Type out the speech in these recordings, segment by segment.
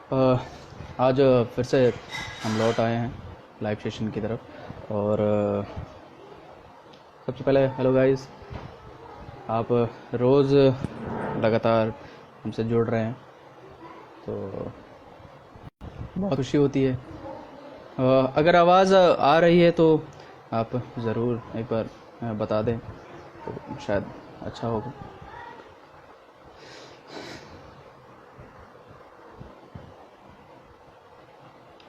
अ, आज फिर से हम लौट आए हैं लाइव सेशन की तरफ। और सबसे पहले हेलो गाइस। आप रोज़ लगातार हमसे जुड़ रहे हैं तो बहुत खुशी होती है। अगर आवाज़ आ रही है तो आप ज़रूर एक बार बता दें तो शायद अच्छा होगा।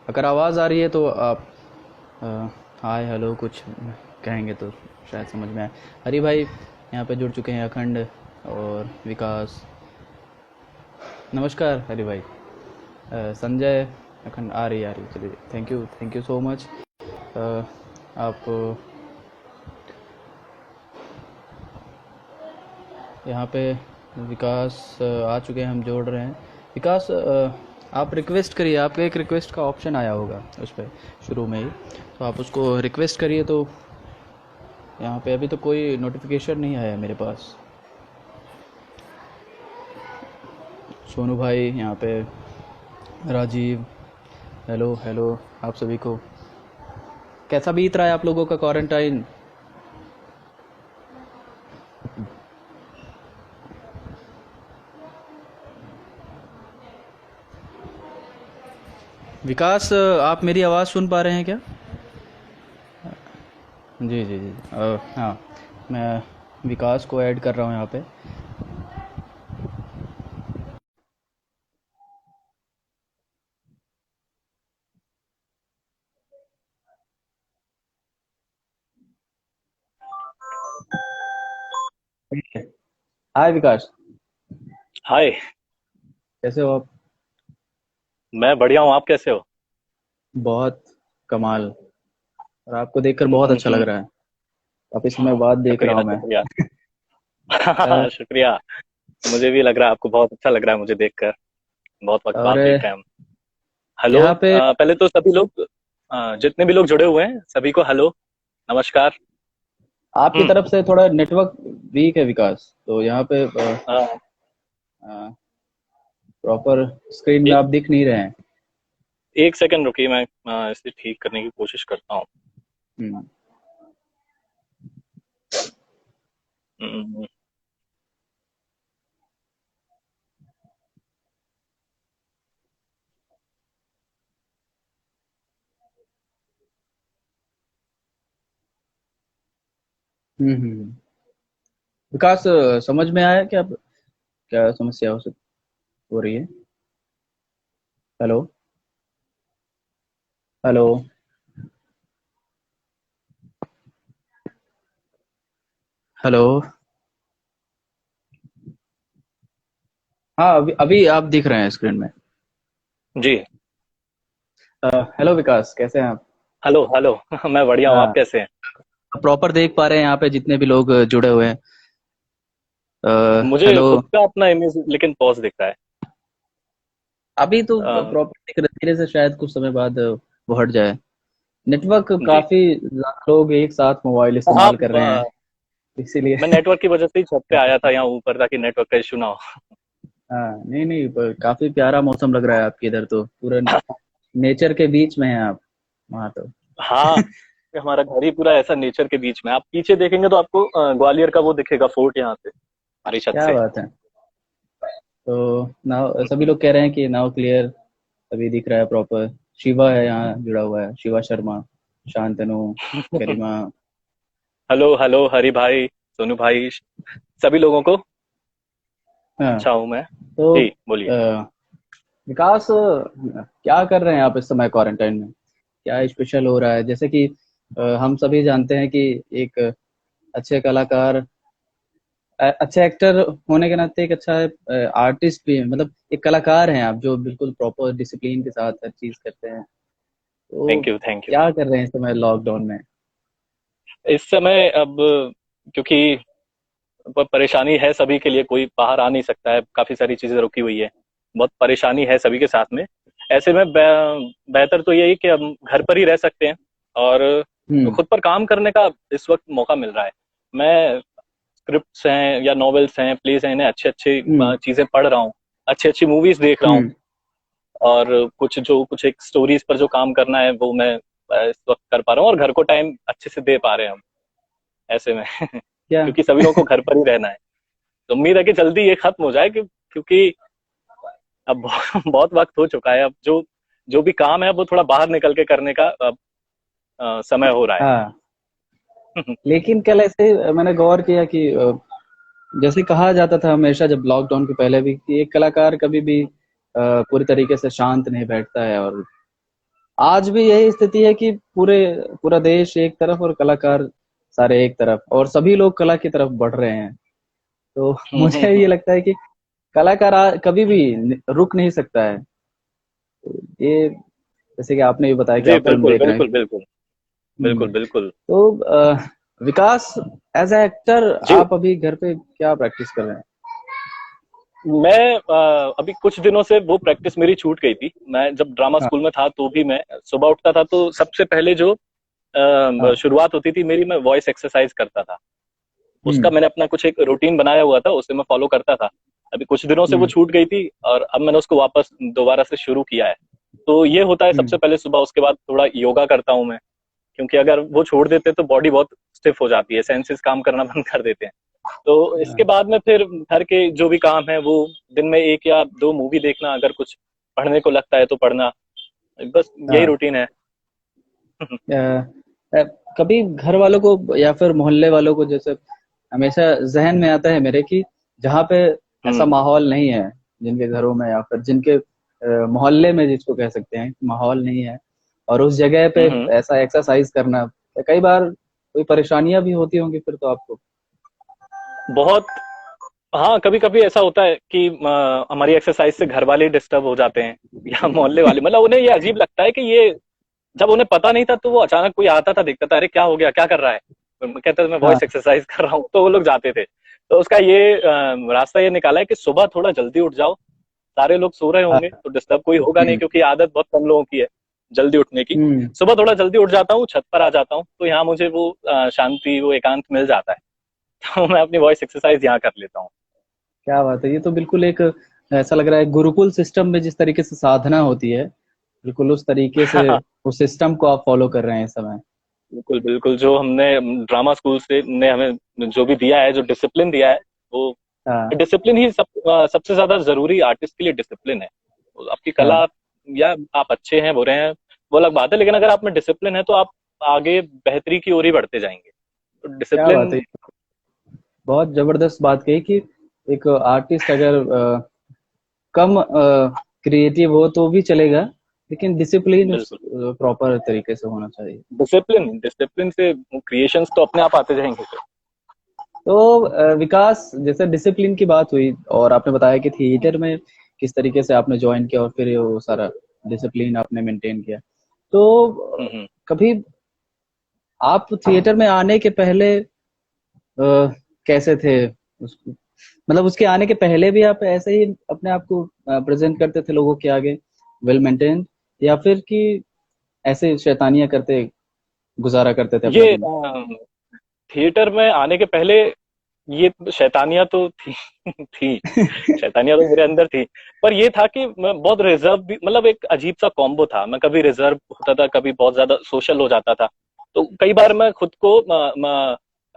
अगर आवाज़ आ रही है तो आप हाय हेलो कुछ कहेंगे तो शायद समझ में आए। हरी भाई यहाँ पे जुड़ चुके हैं, अखंड और विकास। नमस्कार हरी भाई। संजय, अखंड आ रही चलिए, थैंक यू सो मच। आप यहाँ पे विकास आ चुके हैं, हम जोड़ रहे हैं। विकास आप रिक्वेस्ट करिए, आपका एक रिक्वेस्ट का ऑप्शन आया होगा उस पर शुरू में ही, तो आप उसको रिक्वेस्ट करिए। तो यहाँ पे अभी तो कोई नोटिफिकेशन नहीं आया है मेरे पास। सोनू भाई यहाँ पे, राजीव, हेलो हेलो आप सभी को। कैसा बीत रहा है आप लोगों का क्वारंटाइन? विकास आप मेरी आवाज़ सुन पा रहे हैं क्या? जी जी जी। हाँ, मैं विकास को ऐड कर रहा हूँ यहाँ पे। हाय विकास, हाय। कैसे हो आप? मैं बढ़िया हूँ, आप कैसे हो? बहुत कमाल। और आपको देखकर बहुत अच्छा लग हम्म। रहा है। काफ़ी समय बाद देख रहा शुक्रिया हूँ मैं। शुक्रिया। अ, शुक्रिया। मुझे भी लग रहा है, आपको बहुत अच्छा लग रहा है मुझे देखकर। बहुत वक्त और बाद देख रहे हैं हम। हेलो। यहाँ पे पहले तो सभी लोग, जितने भी लोग जुड़े हुए हैं सभी को हेलो, नमस्कार। आपकी हम्म। तरफ से थोड़ा नेटवर्क वीक है विकास, तो यहाँ पे अ, प्रॉपर स्क्रीन में ए, आप दिख नहीं रहे हैं। एक सेकंड रुकिए, मैं इसे ठीक करने की कोशिश करता हूँ। हम्म हम्म। हम्म। विकास समझ में आया क्या? क्या समस्या हो रही है? Hello hello. हेलो। हाँ, अभी अभी आप दिख रहे हैं स्क्रीन में। जी। हेलो विकास, कैसे हैं आप? Hello hello. मैं बढ़िया हूँ, आप हाँ, कैसे हैं? प्रॉपर देख पा रहे हैं यहाँ पे जितने भी लोग जुड़े हुए हैं? मुझे हेलो। खुद का अपना इमेज लेकिन पॉज दिख रहा है। अभी तो अ, प्रॉपर दिख रहा है, धीरे से शायद कुछ समय बाद वो हट जाए। नेटवर्क जी। काफी ज्यादा लोग एक साथ मोबाइल हाँ, इस्तेमाल कर रहे हैं, इसीलिए। मैं नेटवर्क की वजह से ही छत पे आया था यहाँ ऊपर, ताकि नेटवर्क का इशू ना हो। हाँ, नहीं नहीं, काफी प्यारा मौसम लग रहा है आपके इधर, तो पूरा नेचर के बीच में है आप वहाँ तो। हाँ, ये हमारा घर ही पूरा ऐसा नेचर के बीच में। आप पीछे देखेंगे तो आपको ग्वालियर का वो दिखेगा, फोर्ट यहाँ से, हमारी छत क्या से। बात है। तो नाउ सभी लोग कह रहे हैं कि नाउ क्लियर अभी दिख रहा है प्रॉपर। शिवा है यहाँ जुड़ा हुआ है, शिवा शर्मा, शांतनु, गरिमा। हेलो हेलो हरी भाई, सोनू भाई, सभी लोगों को हाँ, अच्छा हूँ मैं। तो जी बोलिए। विकास क्या कर रहे हैं आप इस समय क्वारंटाइन में? क्या स्पेशल हो रहा है? जैसे कि हम सभी जानते हैं कि एक अच्छे कलाकार, अच्छे एक्टर होने के नाते एक अच्छा आर्टिस्ट भी है, मतलब एक कलाकार हैं आप जो बिल्कुल प्रॉपर डिसिप्लिन के साथ हर चीज करते हैं। तो थैंक यू थैंक यू। क्या कर रहे हैं इस समय लॉकडाउन में? इस समय अब, क्योंकि परेशानी है सभी के लिए, कोई बाहर आ नहीं सकता है, काफी सारी चीजें रुकी हुई है, बहुत परेशानी है सभी के साथ में। ऐसे में बेहतर तो यही कि हम घर पर ही रह सकते हैं, और हम्म खुद पर काम करने का इस वक्त मौका मिल रहा है। मैं स्क्रिप्ट्स हैं या नॉवेल्स हैं, प्लेस हैं, इन्हें अच्छे अच्छे हम्म चीजें पढ़ रहा हूँ, अच्छी अच्छी मूवीज देख रहा हूँ। हम्म और कुछ एक स्टोरीज पर जो काम करना है वो मैं इस वक्त कर पा रहा हूँ, और घर को टाइम अच्छे से दे पा रहे हैं हम ऐसे में क्या? क्योंकि सभी लोगों को घर पर ही रहना है। तो उम्मीद है कि जल्दी ये खत्म हो जाए, क्योंकि अब बहुत वक्त हो चुका है। अब जो जो भी काम है वो थोड़ा बाहर निकल के करने का अब समय हो रहा हाँ, है। लेकिन कल ऐसे मैंने गौर किया कि जैसे कहा जाता था हमेशा जब लॉकडाउन के पहले भी कि एक कलाकार कभी भी पूरी तरीके से शांत नहीं बैठता है, और आज भी यही स्थिति है कि पूरा देश एक तरफ और कलाकार सारे एक तरफ, और सभी लोग कला की तरफ बढ़ रहे हैं। तो मुझे ये हम्म। लगता है कि कलाकार कभी भी रुक नहीं सकता है। तो ये जैसे कि आपने भी बताया कि जी आप फिल्म बिल्कुल देख रहे हैं। बिल्कुल बिल्कुल हम्म, बिल्कुल बिल्कुल। तो विकास, एज ए एक्टर जी, आप अभी घर पे क्या प्रैक्टिस कर रहे हैं? मैं अभी कुछ दिनों से वो प्रैक्टिस मेरी छूट गई थी। मैं जब ड्रामा हाँ। स्कूल में था तो भी मैं सुबह उठता था तो सबसे पहले जो हाँ। शुरुआत होती थी मेरी, मैं वॉइस एक्सरसाइज करता था। उसका हम्म। मैंने अपना कुछ एक रूटीन बनाया हुआ था, उसे मैं फॉलो करता था। अभी कुछ दिनों से वो हम्म। छूट गई थी और अब मैंने उसको वापस दोबारा से शुरू किया है। तो ये होता है सबसे हम्म। पहले सुबह, उसके बाद थोड़ा योगा करता हूँ मैं, क्योंकि अगर वो छोड़ देते तो बॉडी बहुत स्टिफ हो जाती है, सेंसेस काम करना बंद कर देते हैं। तो इसके हाँ। बाद में फिर घर के जो भी काम है वो दिन में एक या दो मूवी देखना, अगर कुछ पढ़ने को लगता है तो पढ़ना, बस यही हाँ। रूटीन है। अ, अ, कभी घर वालों को या फिर मोहल्ले वालों को, जैसे हमेशा जहन में आता है मेरे कि जहाँ पे ऐसा हम्म माहौल नहीं है, जिनके घरों में या फिर जिनके मोहल्ले में जिसको कह सकते हैं, माहौल नहीं है, और उस जगह पे हम्म। ऐसा एक्सरसाइज करना, कई बार कोई परेशानियां भी होती होंगी फिर तो आपको। बहुत। हाँ, कभी कभी ऐसा होता है कि हमारी एक्सरसाइज से घर वाले डिस्टर्ब हो जाते हैं या मोहल्ले वाले, मतलब उन्हें ये अजीब लगता है कि ये, जब उन्हें पता नहीं था तो वो अचानक कोई आता था, देखता था, अरे क्या हो गया, क्या कर रहा है। मैं कहता था मैं हाँ। वॉइस एक्सरसाइज कर रहा हूँ, तो वो लोग जाते थे। तो उसका ये रास्ता ये निकाला है कि सुबह थोड़ा जल्दी उठ जाओ, सारे लोग सो रहे होंगे हाँ। तो डिस्टर्ब कोई होगा नहीं, हम्म। क्योंकि आदत बहुत कम लोगों की है जल्दी उठने की। हम्म। सुबह थोड़ा जल्दी उठ जाता हूँ, छत पर आ जाता हूँ, तो यहाँ मुझे वो शांति, वो एकांत मिल जाता है। तो मैं अपनी वॉइस एक्सरसाइज यहाँ कर लेता हूँ। क्या बात है, ये तो बिल्कुल एक ऐसा लग रहा है गुरुकुल सिस्टम में जिस तरीके से साधना होती है, बिल्कुल उस तरीके से उस सिस्टम को आप फॉलो कर रहे हैं इस समय। बिल्कुल बिल्कुल, जो हमने ड्रामा स्कूल से ने हमें जो भी दिया है, जो डिसिप्लिन दिया है, वो हाँ। डिसिप्लिन ही सबसे ज्यादा जरूरी आर्टिस्ट के लिए डिसिप्लिन है। तो आपकी हाँ। कला, या आप अच्छे हैं बुरे हैं वो अलग बात है, लेकिन अगर आप में डिसिप्लिन है तो आप आगे बेहतरी की ओर ही बढ़ते जाएंगे। तो क्या बात डिसिप्लिन। है, बहुत जबरदस्त बात कही कि एक आर्टिस्ट अगर कम क्रिएटिव हो तो भी चलेगा, लेकिन डिसिप्लिन उस बिल्कुल, प्रॉपर तरीके से होना चाहिए। डिसिप्लिन डिसिप्लिन से क्रिएशंस तो अपने आप आते जाएंगे फिर। तो विकास, जैसे डिसिप्लिन की बात हुई और आपने बताया कि थिएटर में किस तरीके से आपने ज्वाइन किया और फिर ये वो सारा डिसिप्लिन आपने मेंटेन किया, तो हम्म। कभी आप थिएटर में आने के पहले कैसे थे, उसको मतलब उसके आने के पहले भी आप ऐसे ही अपने आप को प्रेजेंट करते थे लोगों के आगे, वेल मेंटेन, या फिर कि ऐसे शैतानियां करते गुजारा करते थे अपना ये दिन? थिएटर में आने के पहले ये शैतानियां तो थी थी, शैतानियां तो मेरे अंदर थी। पर ये था कि मैं बहुत रिजर्व भी, मतलब एक अजीब सा कॉम्बो था, मैं कभी रिजर्व होता था, कभी बहुत ज्यादा सोशल हो जाता था। तो कई बार मैं खुद को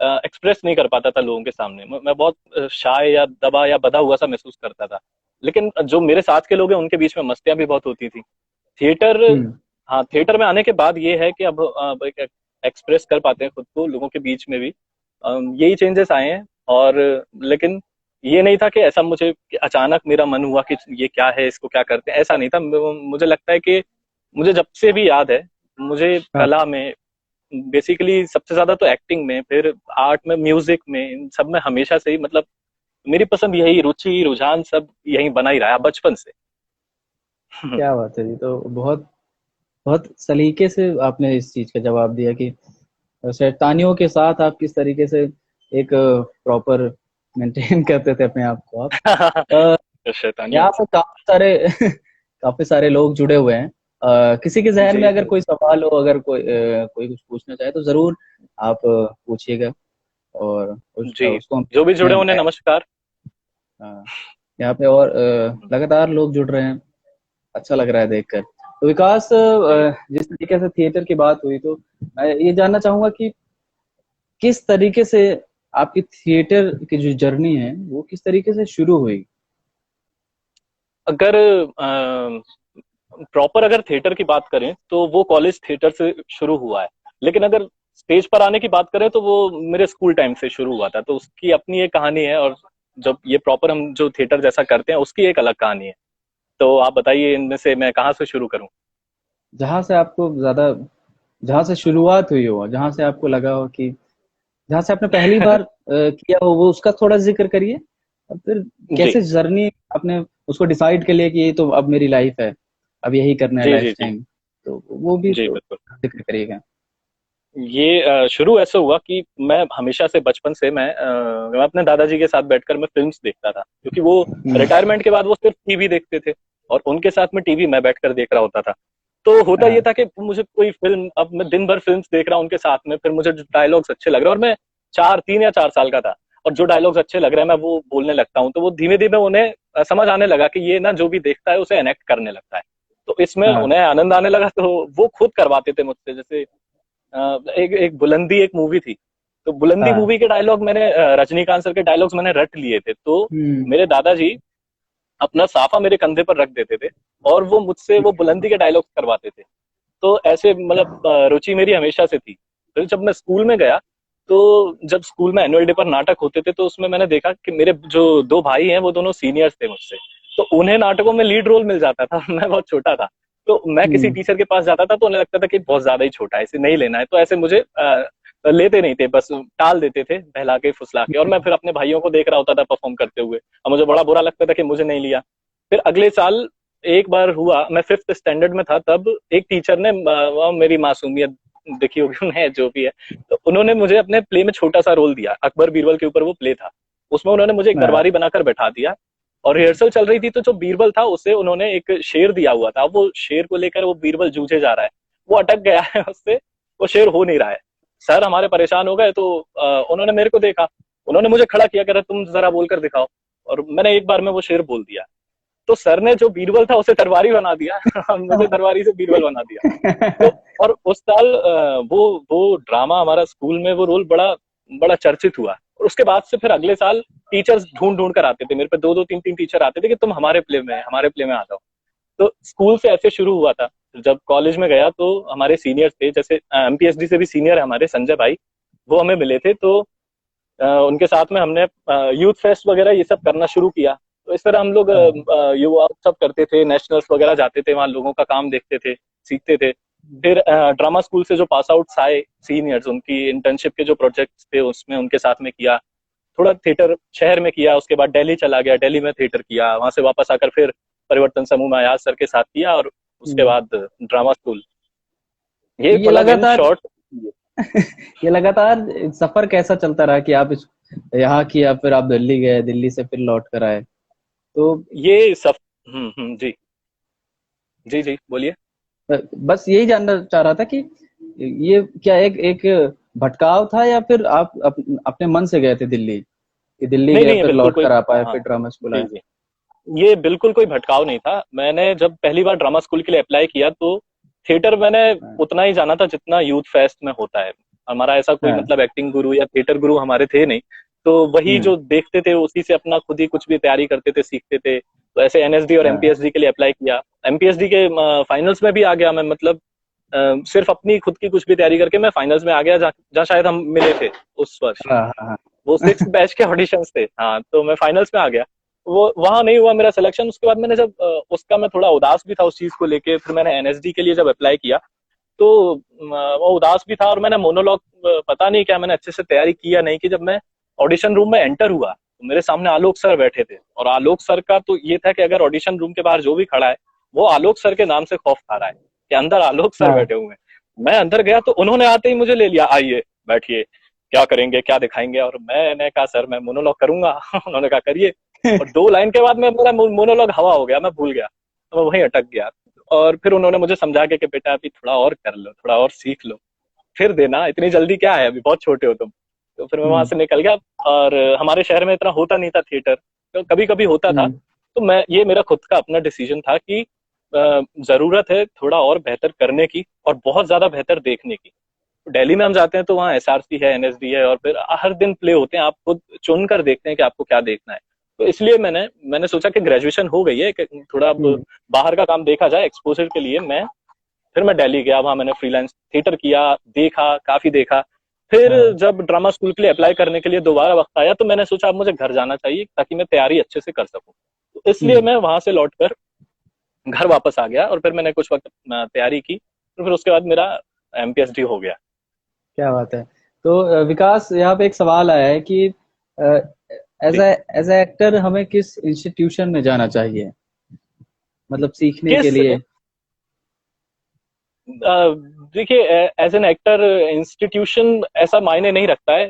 एक्सप्रेस नहीं कर पाता था लोगों के सामने, मैं बहुत शाय या दबा या बधा हुआ सा महसूस करता था। लेकिन जो मेरे साथ के लोग हैं उनके बीच में मस्तियां भी बहुत होती थी। थिएटर, हम्म। हाँ, थिएटर में आने के बाद ये है कि अब एक्सप्रेस कर पाते हैं खुद को लोगों के बीच में भी। यही चेंजेस आए हैं। और लेकिन ये नहीं था कि ऐसा मुझे कि अचानक मेरा मन हुआ कि ये क्या है, इसको क्या करते हैं, ऐसा नहीं था। मुझे लगता है कि मुझे जब से भी याद है, मुझे हाँ। कला में बेसिकली सबसे ज्यादा तो एक्टिंग में, फिर आर्ट में, म्यूजिक में, इन सब में हमेशा से ही, मतलब मेरी पसंद यही, रुचि रुझान सब यही बना ही रहा है बचपन से। क्या बात है, ये तो बहुत बहुत सलीके से आपने इस चीज का जवाब दिया कि शैतानियों के साथ आप किस तरीके से एक प्रॉपर मेंटेन करते थे अपने आप को आप। अ, शैतानियों यहाँ के पे साथ। काफी सारे काफी सारे लोग जुड़े हुए हैं। किसी के जहन में जी अगर कोई सवाल हो, अगर कोई कुछ पूछना चाहे तो जरूर आप पूछिएगा, और जी, उसको हम जो भी जुड़े में उन्हें नमस्कार। यहाँ पे और लगातार लोग जुड़ रहे हैं। अच्छा लग रहा है देखकर। तो विकास, जी। जिस तरीके से थिएटर की बात हुई, तो मैं ये जानना चाहूंगा कि किस तरीके से आपकी थिएटर की जो जर्नी है वो किस तरीके से शुरू हुई। अगर प्रॉपर अगर थिएटर की बात करें तो वो कॉलेज थिएटर से शुरू हुआ है, लेकिन अगर स्टेज पर आने की बात करें तो वो मेरे स्कूल टाइम से शुरू हुआ था, तो उसकी अपनी एक कहानी है। और जब ये प्रॉपर हम जो थिएटर जैसा करते हैं उसकी एक अलग कहानी है। तो आप बताइए इनमें से मैं कहाँ से शुरू करूँ। जहां से आपको ज्यादा, जहां से शुरुआत हुई हो, जहां से आपको लगा हो कि जहां से आपने पहली बार किया हो, वो उसका थोड़ा जिक्र करिए। और फिर जी कैसे जर्नी आपने उसको डिसाइड कर लिया कि ये तो अब मेरी लाइफ है, अब यही करना है जी लाइफ जी जी टाइम, तो वो भी जी तो बिल्कुल। जिक्र करिएगा। ये शुरू ऐसे हुआ कि मैं हमेशा से बचपन से मैं अपने दादाजी के साथ बैठकर मैं फिल्म्स देखता था, क्योंकि वो हम्म। रिटायरमेंट के बाद वो सिर्फ टीवी देखते थे और उनके साथ में टीवी मैं बैठकर देख रहा होता था। तो होता ये हाँ। था कि मुझे कोई फिल्म, अब मैं दिन भर फिल्म्स देख रहा हूँ उनके साथ में, फिर मुझे डायलॉग्स अच्छे लग रहे हैं और मैं 3 या 4 साल का था, और जो डायलॉग्स अच्छे लग रहे हैं मैं वो बोलने लगता हूँ, तो वो धीमे धीमे उन्हें समझ आने लगा कि ये ना जो भी देखता है उसे एनेक्ट करने लगता है। तो इसमें हाँ। उन्हें आनंद आने लगा, तो वो खुद करवाते थे मुझसे। जैसे एक एक बुलंदी एक मूवी थी, तो बुलंदी हाँ। मूवी के डायलॉग मैंने रजनीकांत सर के डायलॉग्स मैंने रट लिए थे। तो हम्म। मेरे दादाजी अपना साफा मेरे कंधे पर रख देते थे और वो मुझसे वो बुलंदी के डायलॉग्स करवाते थे। तो ऐसे मतलब रुचि मेरी हमेशा से थी। फिर जब मैं स्कूल में गया, तो जब स्कूल में एनुअल डे पर नाटक होते थे तो उसमें मैंने देखा कि मेरे जो 2 भाई हैं वो दोनों सीनियर्स थे मुझसे, तो उन्हें नाटकों में लीड रोल मिल जाता था। मैं बहुत छोटा था, तो मैं किसी हम्म। टीचर के पास जाता था तो उन्हें लगता था कि बहुत ज्यादा ही छोटा है, इसे नहीं लेना है, तो ऐसे मुझे लेते नहीं थे, बस टाल देते थे बहला के फुसला के, और मैं फिर अपने भाइयों को देख रहा होता था परफॉर्म करते हुए, और मुझे बड़ा बुरा लगता था कि मुझे नहीं लिया। फिर अगले साल एक बार हुआ, मैं 5th स्टैंडर्ड में था, तब एक टीचर ने मेरी मासूमियत देखी होगी उन्हें, जो भी है, तो उन्होंने मुझे अपने प्ले में छोटा सा रोल दिया। अकबर बीरबल के ऊपर वो प्ले था, उसमें उन्होंने मुझे एक हाँ। दरबारी बनाकर बैठा दिया, और रिहर्सल चल रही थी, तो जो बीरबल था उसे उन्होंने एक शेर दिया हुआ था। वो शेर को लेकर वो बीरबल जूझे जा रहा है, वो अटक गया है उससे, वो शेर हो नहीं रहा है। सर हमारे परेशान हो गए, तो उन्होंने मेरे को देखा, उन्होंने मुझे खड़ा किया, कह रहे तुम जरा बोलकर दिखाओ, और मैंने एक बार में वो शेर बोल दिया। तो सर ने जो बीरबल था उसे दरबारी बना दिया, मुझे दरबारी से बीरबल बना दिया। तो और उस साल वो ड्रामा हमारा स्कूल में वो रोल बड़ा बड़ा चर्चित हुआ, और उसके बाद से फिर अगले साल टीचर्स ढूंढ ढूंढ कर आते थे मेरे पे, 2 2 3 3 टीचर आते थे कि तुम हमारे प्ले में आ जाओ। तो स्कूल से ऐसे शुरू हुआ था। जब कॉलेज में गया तो हमारे सीनियर्स थे, जैसे एमपीएसडी से भी सीनियर है हमारे संजय भाई, वो हमें मिले थे, तो उनके साथ में हमने यूथ फेस्ट वगैरह ये सब करना शुरू किया। तो इस तरह हम लोग हाँ। युवा उत्सव करते थे, नेशनल्स वगैरह जाते थे, वहाँ लोगों का काम देखते थे, सीखते थे। फिर ड्रामा स्कूल से जो पास आउट्स आए सीनियर्स, उनकी इंटर्नशिप के जो प्रोजेक्ट्स थे उसमें उनके साथ में किया। थोड़ा थिएटर शहर में किया, उसके बाद दिल्ली चला गया, दिल्ली में थिएटर किया, वहां से वापस आकर फिर परिवर्तन समूह में अयाज सर के साथ किया, और उसके हम्म। बाद ड्रामा स्कूल। ये तो ये मतलब इन लगातार शॉर्ट। ये लगातार सफर कैसा चलता रहा कि आप यहाँ किया, फिर आप दिल्ली गए, दिल्ली से फिर लौट कर आए, तो ये सब। जी जी जी बोलिए। बस यही जानना चाह रहा था कि ये क्या एक एक भटकाव था, या फिर आप अपने मन से गए थे दिल्ली, कि दिल्ली नहीं गए नहीं, ये फिर बिल्कुल लौट कोई, कर आ पाए, हाँ फिर ड्रामा स्कूल जी आए। जी, ये बिल्कुल कोई भटकाव नहीं था। मैंने जब पहली बार ड्रामा स्कूल के लिए अप्लाई किया तो थिएटर मैंने हाँ। उतना ही जाना था जितना यूथ फेस्ट में होता है। हमारा ऐसा कोई हाँ। मतलब एक्टिंग गुरु या थिएटर गुरु हमारे थे नहीं, तो वही हम्म। जो देखते थे उसी से अपना खुद ही कुछ भी तैयारी करते थे, सीखते थे। तो ऐसे एनएसडी और हाँ। एमपीएसडी के लिए अप्लाई किया, एमपीएसडी के फाइनल्स में भी आ गया मैं, मतलब सिर्फ अपनी खुद की कुछ भी तैयारी करके मैं फाइनल्स में आ गया, जहाँ शायद हम मिले थे उस वर्ष। हाँ। हाँ। वो 6th बैच के ऑडिशंस थे, हाँ, तो मैं फाइनल्स में आ गया। वो वहां नहीं हुआ मेरा सिलेक्शन। उसके बाद मैंने जब उसका मैं थोड़ा उदास भी था उस चीज को लेके, फिर मैंने एनएसडी के लिए जब अप्लाई किया, तो वो उदास भी था, और मैंने मोनोलॉग, पता नहीं क्या मैंने अच्छे से तैयारी की या नहीं की, जब मैं ऑडिशन रूम में एंटर हुआ तो मेरे सामने आलोक सर बैठे थे, और आलोक सर का तो ये था कि अगर ऑडिशन रूम के बाहर जो भी खड़ा है वो आलोक सर के नाम से खौफ खा रहा है कि अंदर आलोक सर हाँ। बैठे हुए हैं। मैं अंदर गया तो उन्होंने आते ही मुझे ले लिया, आइए बैठिए, क्या करेंगे क्या दिखाएंगे, और मैंने कहा सर मैं मोनोलॉग करूंगा। उन्होंने कहा करिए, और 2 लाइन के बाद में मेरा मोनोलॉग हवा हो गया, मैं भूल गया, तो मैं वहीं अटक गया। और फिर उन्होंने मुझे समझा के कि बेटा अभी थोड़ा और कर लो, थोड़ा और सीख लो, फिर देना, इतनी जल्दी क्या है, अभी बहुत छोटे हो तुम। तो फिर मैं वहां हम्म। से निकल गया। और हमारे शहर में इतना होता नहीं था थिएटर, तो कभी कभी होता था। हम्म। तो मैं, ये मेरा खुद का अपना डिसीजन था कि जरूरत है थोड़ा और बेहतर करने की और बहुत ज्यादा बेहतर देखने की। दिल्ली में हम जाते हैं तो वहाँ एसआरसी है, एनएसडी है, और फिर हर दिन प्ले होते हैं, आप खुद चुन कर देखते हैं कि आपको क्या देखना है। तो इसलिए मैंने मैंने सोचा कि ग्रेजुएशन हो गई है कि थोड़ा अब हम्म। बाहर का काम देखा जाए एक्सपोजर के लिए। फिर मैं दिल्ली गया, वहां मैंने फ्रीलांस थिएटर किया, देखा, काफी देखा। फिर हाँ। जब ड्रामा स्कूल के लिए अप्लाई करने के लिए दोबारा वक्त आया तो मैंने सोचा अब मुझे घर जाना चाहिए ताकि मैं तैयारी अच्छे से कर सकूं। तो इसलिए हम्म। मैं वहां से लौटकर घर वापस आ गया और फिर मैंने कुछ वक्त तैयारी की, तो फिर उसके बाद मेरा एमपीएचडी हो गया। क्या बात है। तो विकास, यहाँ पे एक सवाल आया है कि एज जी। एज एक्टर हमें किस इंस्टीट्यूशन में जाना चाहिए, मतलब सीखने के किस लिए। देखिए, एज एन एक्टर इंस्टीट्यूशन ऐसा मायने नहीं रखता है।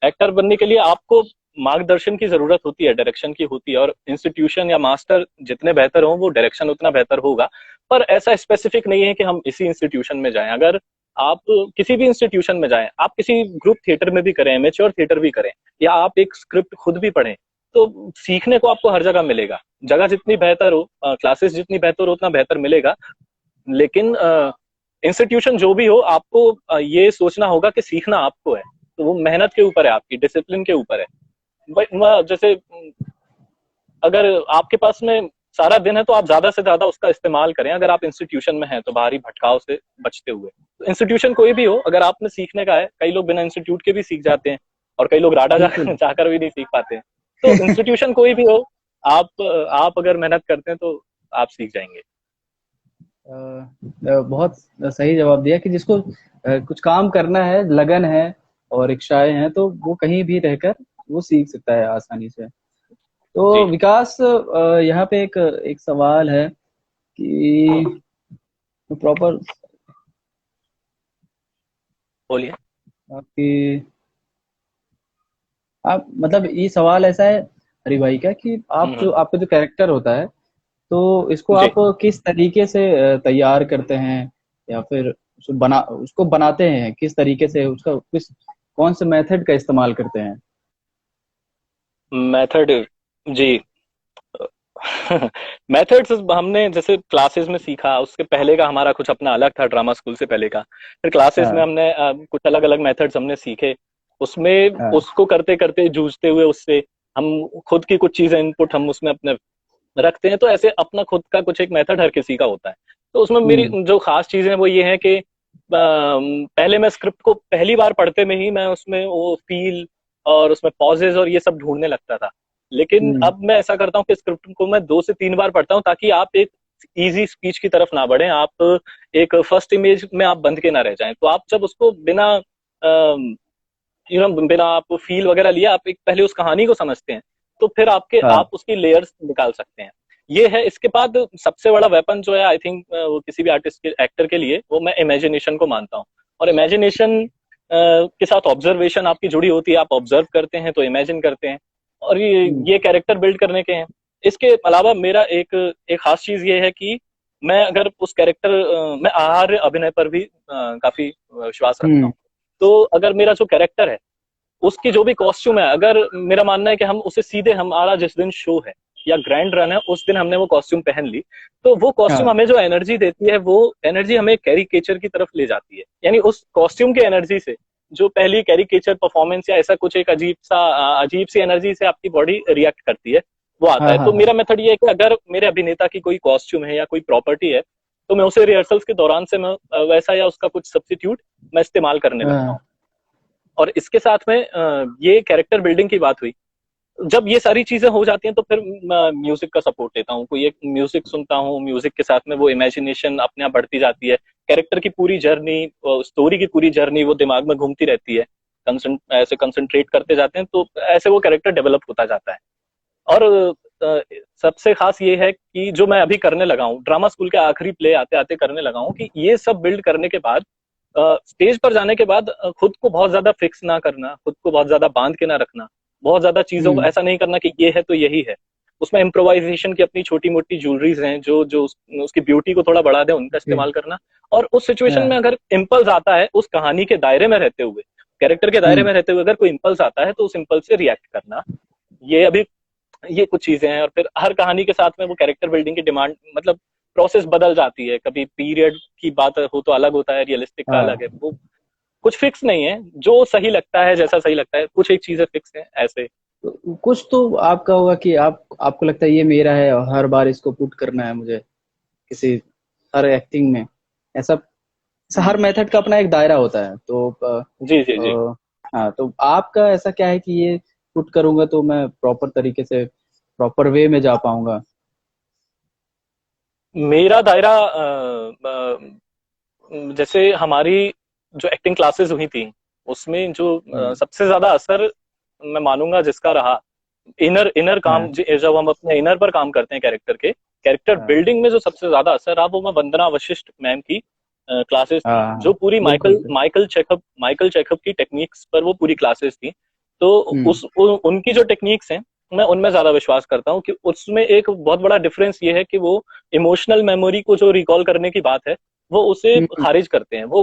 एक्टर बनने के लिए आपको मार्गदर्शन की जरूरत होती है, डायरेक्शन की होती है, और इंस्टीट्यूशन या मास्टर जितने बेहतर हो वो डायरेक्शन उतना बेहतर होगा। पर ऐसा स्पेसिफिक नहीं है कि हम इसी इंस्टीट्यूशन में जाएं। अगर आप किसी भी इंस्टीट्यूशन में जाएं, आप किसी ग्रुप थिएटर में भी करें, मेच्योर थिएटर भी करें, या आप एक स्क्रिप्ट खुद भी पढ़ें, तो सीखने को आपको हर जगह मिलेगा। जगह जितनी बेहतर हो, क्लासेस जितनी बेहतर हो, उतना बेहतर मिलेगा। लेकिन इंस्टीट्यूशन जो भी हो, आपको ये सोचना होगा कि सीखना आपको है। तो वो मेहनत के ऊपर है, आपकी डिसिप्लिन के ऊपर है। जैसे अगर आपके पास में सारा दिन है तो आप ज्यादा से ज्यादा उसका इस्तेमाल करें। अगर आप इंस्टीट्यूशन में हैं तो बाहरी भटकाव से बचते हुए। तो इंस्टीट्यूशन कोई भी हो, अगर आपने सीखने का है, कई लोग बिना इंस्टीट्यूट के भी सीख जाते हैं और कई लोग राडा बिल्कुल। जाकर भी नहीं सीख पाते हैं। तो इंस्टीट्यूशन कोई भी हो, आप अगर मेहनत करते हैं तो आप सीख जाएंगे। बहुत सही जवाब दिया कि जिसको कुछ काम करना है, लगन है और इच्छाएं हैं, तो वो कहीं भी रहकर वो सीख सकता है आसानी से। तो जी। विकास, यहाँ पे एक एक सवाल है कि प्रॉपर बोलिए। आपकी, आप मतलब ये सवाल ऐसा है हरि भाई का कि आप जो हम्म। आपका जो कैरेक्टर होता है, तो इसको जी। आप किस तरीके से तैयार करते हैं, या फिर उसको बनाते हैं किस तरीके से, उसका किस कौन से मेथड का इस्तेमाल करते हैं। मेथड। जी। मेथड्स हमने जैसे क्लासेस में सीखा, उसके पहले का हमारा कुछ अपना अलग था, ड्रामा स्कूल से पहले का। फिर क्लासेस में हाँ। हमने कुछ अलग अलग मेथड्स हमने सीखे। उसमें हाँ। उसको करते करते जूझते हुए उससे हम खुद की कुछ चीजें इनपुट हम उसमें अपने रखते हैं। तो ऐसे अपना खुद का कुछ एक मेथड हर किसी का होता है। तो उसमें मेरी हम्म। जो खास चीजें हैं वो ये है कि पहले मैं स्क्रिप्ट को पहली बार पढ़ते में ही मैं उसमें वो फील और उसमें पॉजेज और ये सब ढूंढने लगता था। लेकिन हम्म। अब मैं ऐसा करता हूँ कि स्क्रिप्ट को मैं 2 से 3 बार पढ़ता हूँ, ताकि आप एक इजी स्पीच की तरफ ना बढ़े, आप एक फर्स्ट इमेज में आप बंध के ना रह जाएं। तो आप जब उसको बिना बिना आप फील वगैरह लिए आप एक पहले उस कहानी को समझते हैं, तो फिर हाँ। आप उसकी लेयर्स निकाल सकते हैं। ये है। इसके बाद सबसे बड़ा वेपन जो है, आई थिंक वो किसी भी आर्टिस्ट के एक्टर के लिए, वो मैं इमेजिनेशन को मानता हूँ। और इमेजिनेशन के साथ ऑब्जर्वेशन आपकी जुड़ी होती है। आप ऑब्जर्व करते हैं तो इमेजिन करते हैं, और हम्म। ये कैरेक्टर बिल्ड करने के हैं। इसके अलावा मेरा एक एक खास चीज ये है कि मैं अगर उस कैरेक्टर मैं आहार्य अभिनय पर भी काफी विश्वास रखता हम्म। हूँ। तो अगर मेरा जो कैरेक्टर है, उसकी जो भी कॉस्ट्यूम है, अगर मेरा मानना है कि हम उसे सीधे हमारा जिस दिन शो है या ग्रैंड रन है उस दिन हमने वो कॉस्ट्यूम पहन ली, तो वो कॉस्ट्यूम हाँ। हमें जो एनर्जी देती है वो एनर्जी हमें कैरिकेचर की तरफ ले जाती है। यानी उस कॉस्ट्यूम की एनर्जी से जो पहली कैरिकेचर परफॉर्मेंस या ऐसा कुछ एक अजीब सी एनर्जी से आपकी बॉडी रिएक्ट करती है, वो आता हाँ। है। हाँ। तो हाँ। मेरा मेथड ये है कि अगर मेरे अभिनेता की कोई कॉस्ट्यूम है या कोई प्रॉपर्टी है, तो मैं उसे रिहर्सल्स के दौरान से मैं वैसा या उसका कुछ सब्सिट्यूट मैं इस्तेमाल करने लगता हूँ। हाँ। और इसके साथ में ये कैरेक्टर बिल्डिंग की बात हुई। जब ये सारी चीजें हो जाती हैं तो फिर म्यूजिक का सपोर्ट लेता हूँ, कोई एक म्यूजिक सुनता हूँ, म्यूजिक के साथ में वो इमेजिनेशन अपने आप बढ़ती जाती है। कैरेक्टर की पूरी जर्नी, स्टोरी की पूरी जर्नी वो दिमाग में घूमती रहती है। ऐसे कंसंट्रेट करते जाते हैं तो ऐसे वो कैरेक्टर डेवलप होता जाता है। और सबसे खास ये है कि जो मैं अभी करने लगा हूँ, ड्रामा स्कूल के आखिरी प्ले आते आते करने लगा हूँ, कि ये सब बिल्ड करने के बाद स्टेज पर जाने के बाद खुद को बहुत ज्यादा फिक्स ना करना, खुद को बहुत ज्यादा बांध के ना रखना, बहुत ज्यादा चीजों को हम्म। ऐसा नहीं करना कि ये है तो यही है। उसमें इम्प्रोवाइजेशन की अपनी छोटी मोटी ज्वेलरीज हैं जो जो उसकी ब्यूटी को थोड़ा बढ़ा दे, उनका ओके। इस्तेमाल करना। और उस सिचुएशन में हाँ। अगर इम्पल्स आता है, उस कहानी के दायरे में रहते हुए, कैरेक्टर के दायरे हम्म। में रहते हुए अगर कोई इम्पल्स आता है तो उस इम्पल्स से रिएक्ट करना। ये अभी ये कुछ चीजें हैं। और फिर हर कहानी के साथ में वो कैरेक्टर बिल्डिंग की डिमांड, मतलब प्रोसेस बदल जाती है। कभी पीरियड की बात हो तो अलग होता है, रियलिस्टिक का अलग है। हाँ। वो कुछ फिक्स नहीं है, जो सही लगता है जैसा सही लगता है, कुछ एक चीजें फिक्स है ऐसे। तो कुछ तो आपका होगा कि आपको लगता है ये मेरा है और हर बार इसको पुट करना है मुझे किसी, हर एक्टिंग में ऐसा। ऐसा हर हम्म, मेथड का अपना एक दायरा होता है, तो जी जी जी। हाँ, तो आपका ऐसा क्या है कि ये पुट करूंगा तो मैं प्रॉपर तरीके से, प्रॉपर वे में जा पाऊंगा? मेरा दायरा जैसे हमारी जो एक्टिंग क्लासेस हुई थी, उसमें जो हम्म। सबसे ज्यादा असर मैं मानूंगा जिसका रहा, इनर इनर काम, हाँ जब हम अपने इनर पर काम करते हैं कैरेक्टर के, कैरेक्टर हाँ बिल्डिंग में जो सबसे ज्यादा असर रहा, वो मैं वंदना वशिष्ठ मैम की क्लासेस थी, हाँ जो हाँ, पूरी बिल्कुल बिल्कुल। माइकल चेकअप की टेक्निक्स पर वो पूरी क्लासेस थी। तो हम्म उनकी जो टेक्निक्स हैं, मैं उनमें ज्यादा विश्वास करता हूँ कि उसमें एक बहुत बड़ा डिफरेंस ये है कि वो इमोशनल मेमोरी को जो रिकॉल करने की बात है, वो उसे हम्म खारिज करते हैं। वो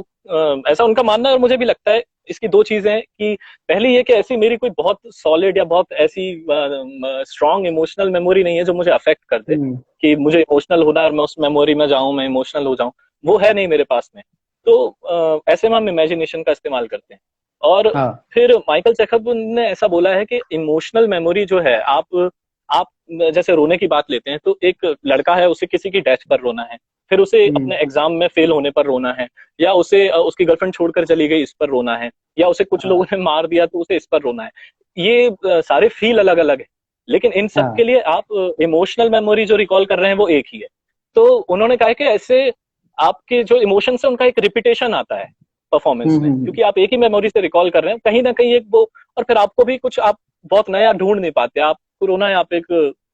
ऐसा उनका मानना है, और मुझे भी लगता है। इसकी दो चीजें हैं कि पहली ये कि ऐसी मेरी कोई बहुत सॉलिड या बहुत ऐसी स्ट्रांग इमोशनल मेमोरी नहीं है जो मुझे अफेक्ट कर दे, हम्म, कि मुझे इमोशनल होना है और मैं उस मेमोरी में जाऊं, मैं इमोशनल हो जाऊं, वो है नहीं मेरे पास में। तो ऐसे में हम इमेजिनेशन का इस्तेमाल करते हैं। और हाँ। फिर माइकल जैकब ने ऐसा बोला है कि इमोशनल मेमोरी जो है, आप जैसे रोने की बात लेते हैं, तो एक लड़का है, उसे किसी की डेथ पर रोना है, फिर उसे हम्म। अपने एग्जाम में फेल होने पर रोना है, या उसे उसकी गर्लफ्रेंड छोड़कर चली गई इस पर रोना है, या उसे कुछ लोगों हाँ ने मार दिया तो उसे इस पर रोना है। ये सारे फील अलग अलग है, लेकिन इन सब के हाँ। लिए आप इमोशनल मेमोरी जो रिकॉल कर रहे हैं वो एक ही है। तो उन्होंने कहा कि ऐसे आपके जो इमोशंस है उनका एक रिपीटेशन आता है परफॉर्मेंस में, हम्म। क्योंकि आप एक ही मेमोरी से रिकॉल कर रहे हैं कहीं ना कहीं एक वो। और फिर आपको भी कुछ, आप बहुत नया ढूंढ नहीं पाते, आपको रोना है, आप एक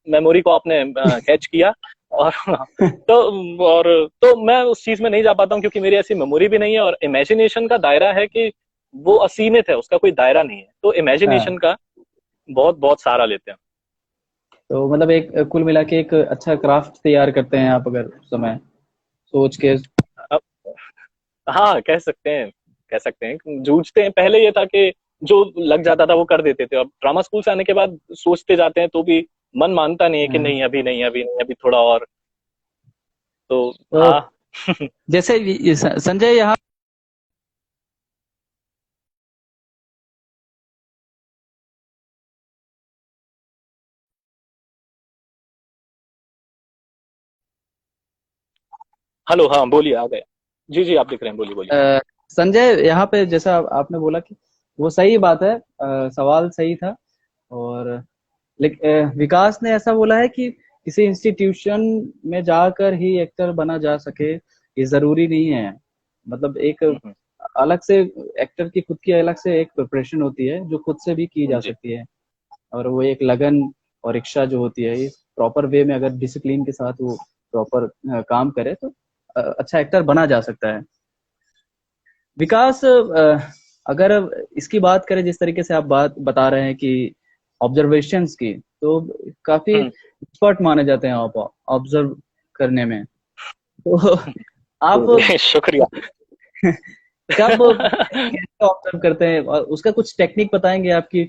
मेमोरी को आपने कैच किया। और तो और तो मैं उस चीज में नहीं जा पाता हूँ, क्योंकि मेरी ऐसी मेमोरी भी नहीं है, और इमेजिनेशन का दायरा है कि वो असीमित है, उसका कोई दायरा नहीं है। तो इमेजिनेशन हाँ, का बहुत बहुत सहारा लेते हैं। तो मतलब एक कुल मिला के एक अच्छा क्राफ्ट तैयार करते हैं आप, अगर उस समय सोच के। अब हाँ, कह सकते हैं जूझते हैं। पहले ये था कि जो लग जाता था वो कर देते थे, अब ड्रामा स्कूल से आने के बाद सोचते जाते हैं तो भी मन मानता नहीं है कि हाँ, नहीं, अभी नहीं, अभी नहीं, अभी थोड़ा और। तो तो हाँ। जैसे संजय यहाँ। हेलो, हाँ बोलिए, आ गए। जी जी, आप दिख रहे हैं, बोलिए बोलिए। संजय यहाँ पे जैसा आपने बोला कि वो सही बात है, सवाल सही था। और विकास ने ऐसा बोला है कि किसी इंस्टीट्यूशन में जाकर ही एक्टर बना जा सके, ये जरूरी नहीं है। मतलब एक हम्म, अलग से एक्टर की खुद की अलग से एक प्रिपरेशन होती है जो खुद से भी की जा जी। सकती है। और वो एक लगन और इच्छा जो होती है, इस प्रॉपर वे में अगर डिसिप्लिन के साथ वो प्रॉपर काम करे तो अच्छा एक्टर बना जा सकता है। विकास, अगर इसकी बात करें जिस तरीके से आप बात बता रहे हैं कि ऑब्जर्वेशंस की, तो काफी हम्म। एक्सपर्ट माने जाते हैं आप ऑब्जर्व करने में। तो आप जी, शुक्रिया। क्या आप कैसे ऑब्जर्व करते हैं और उसका कुछ टेक्निक बताएंगे आपकी?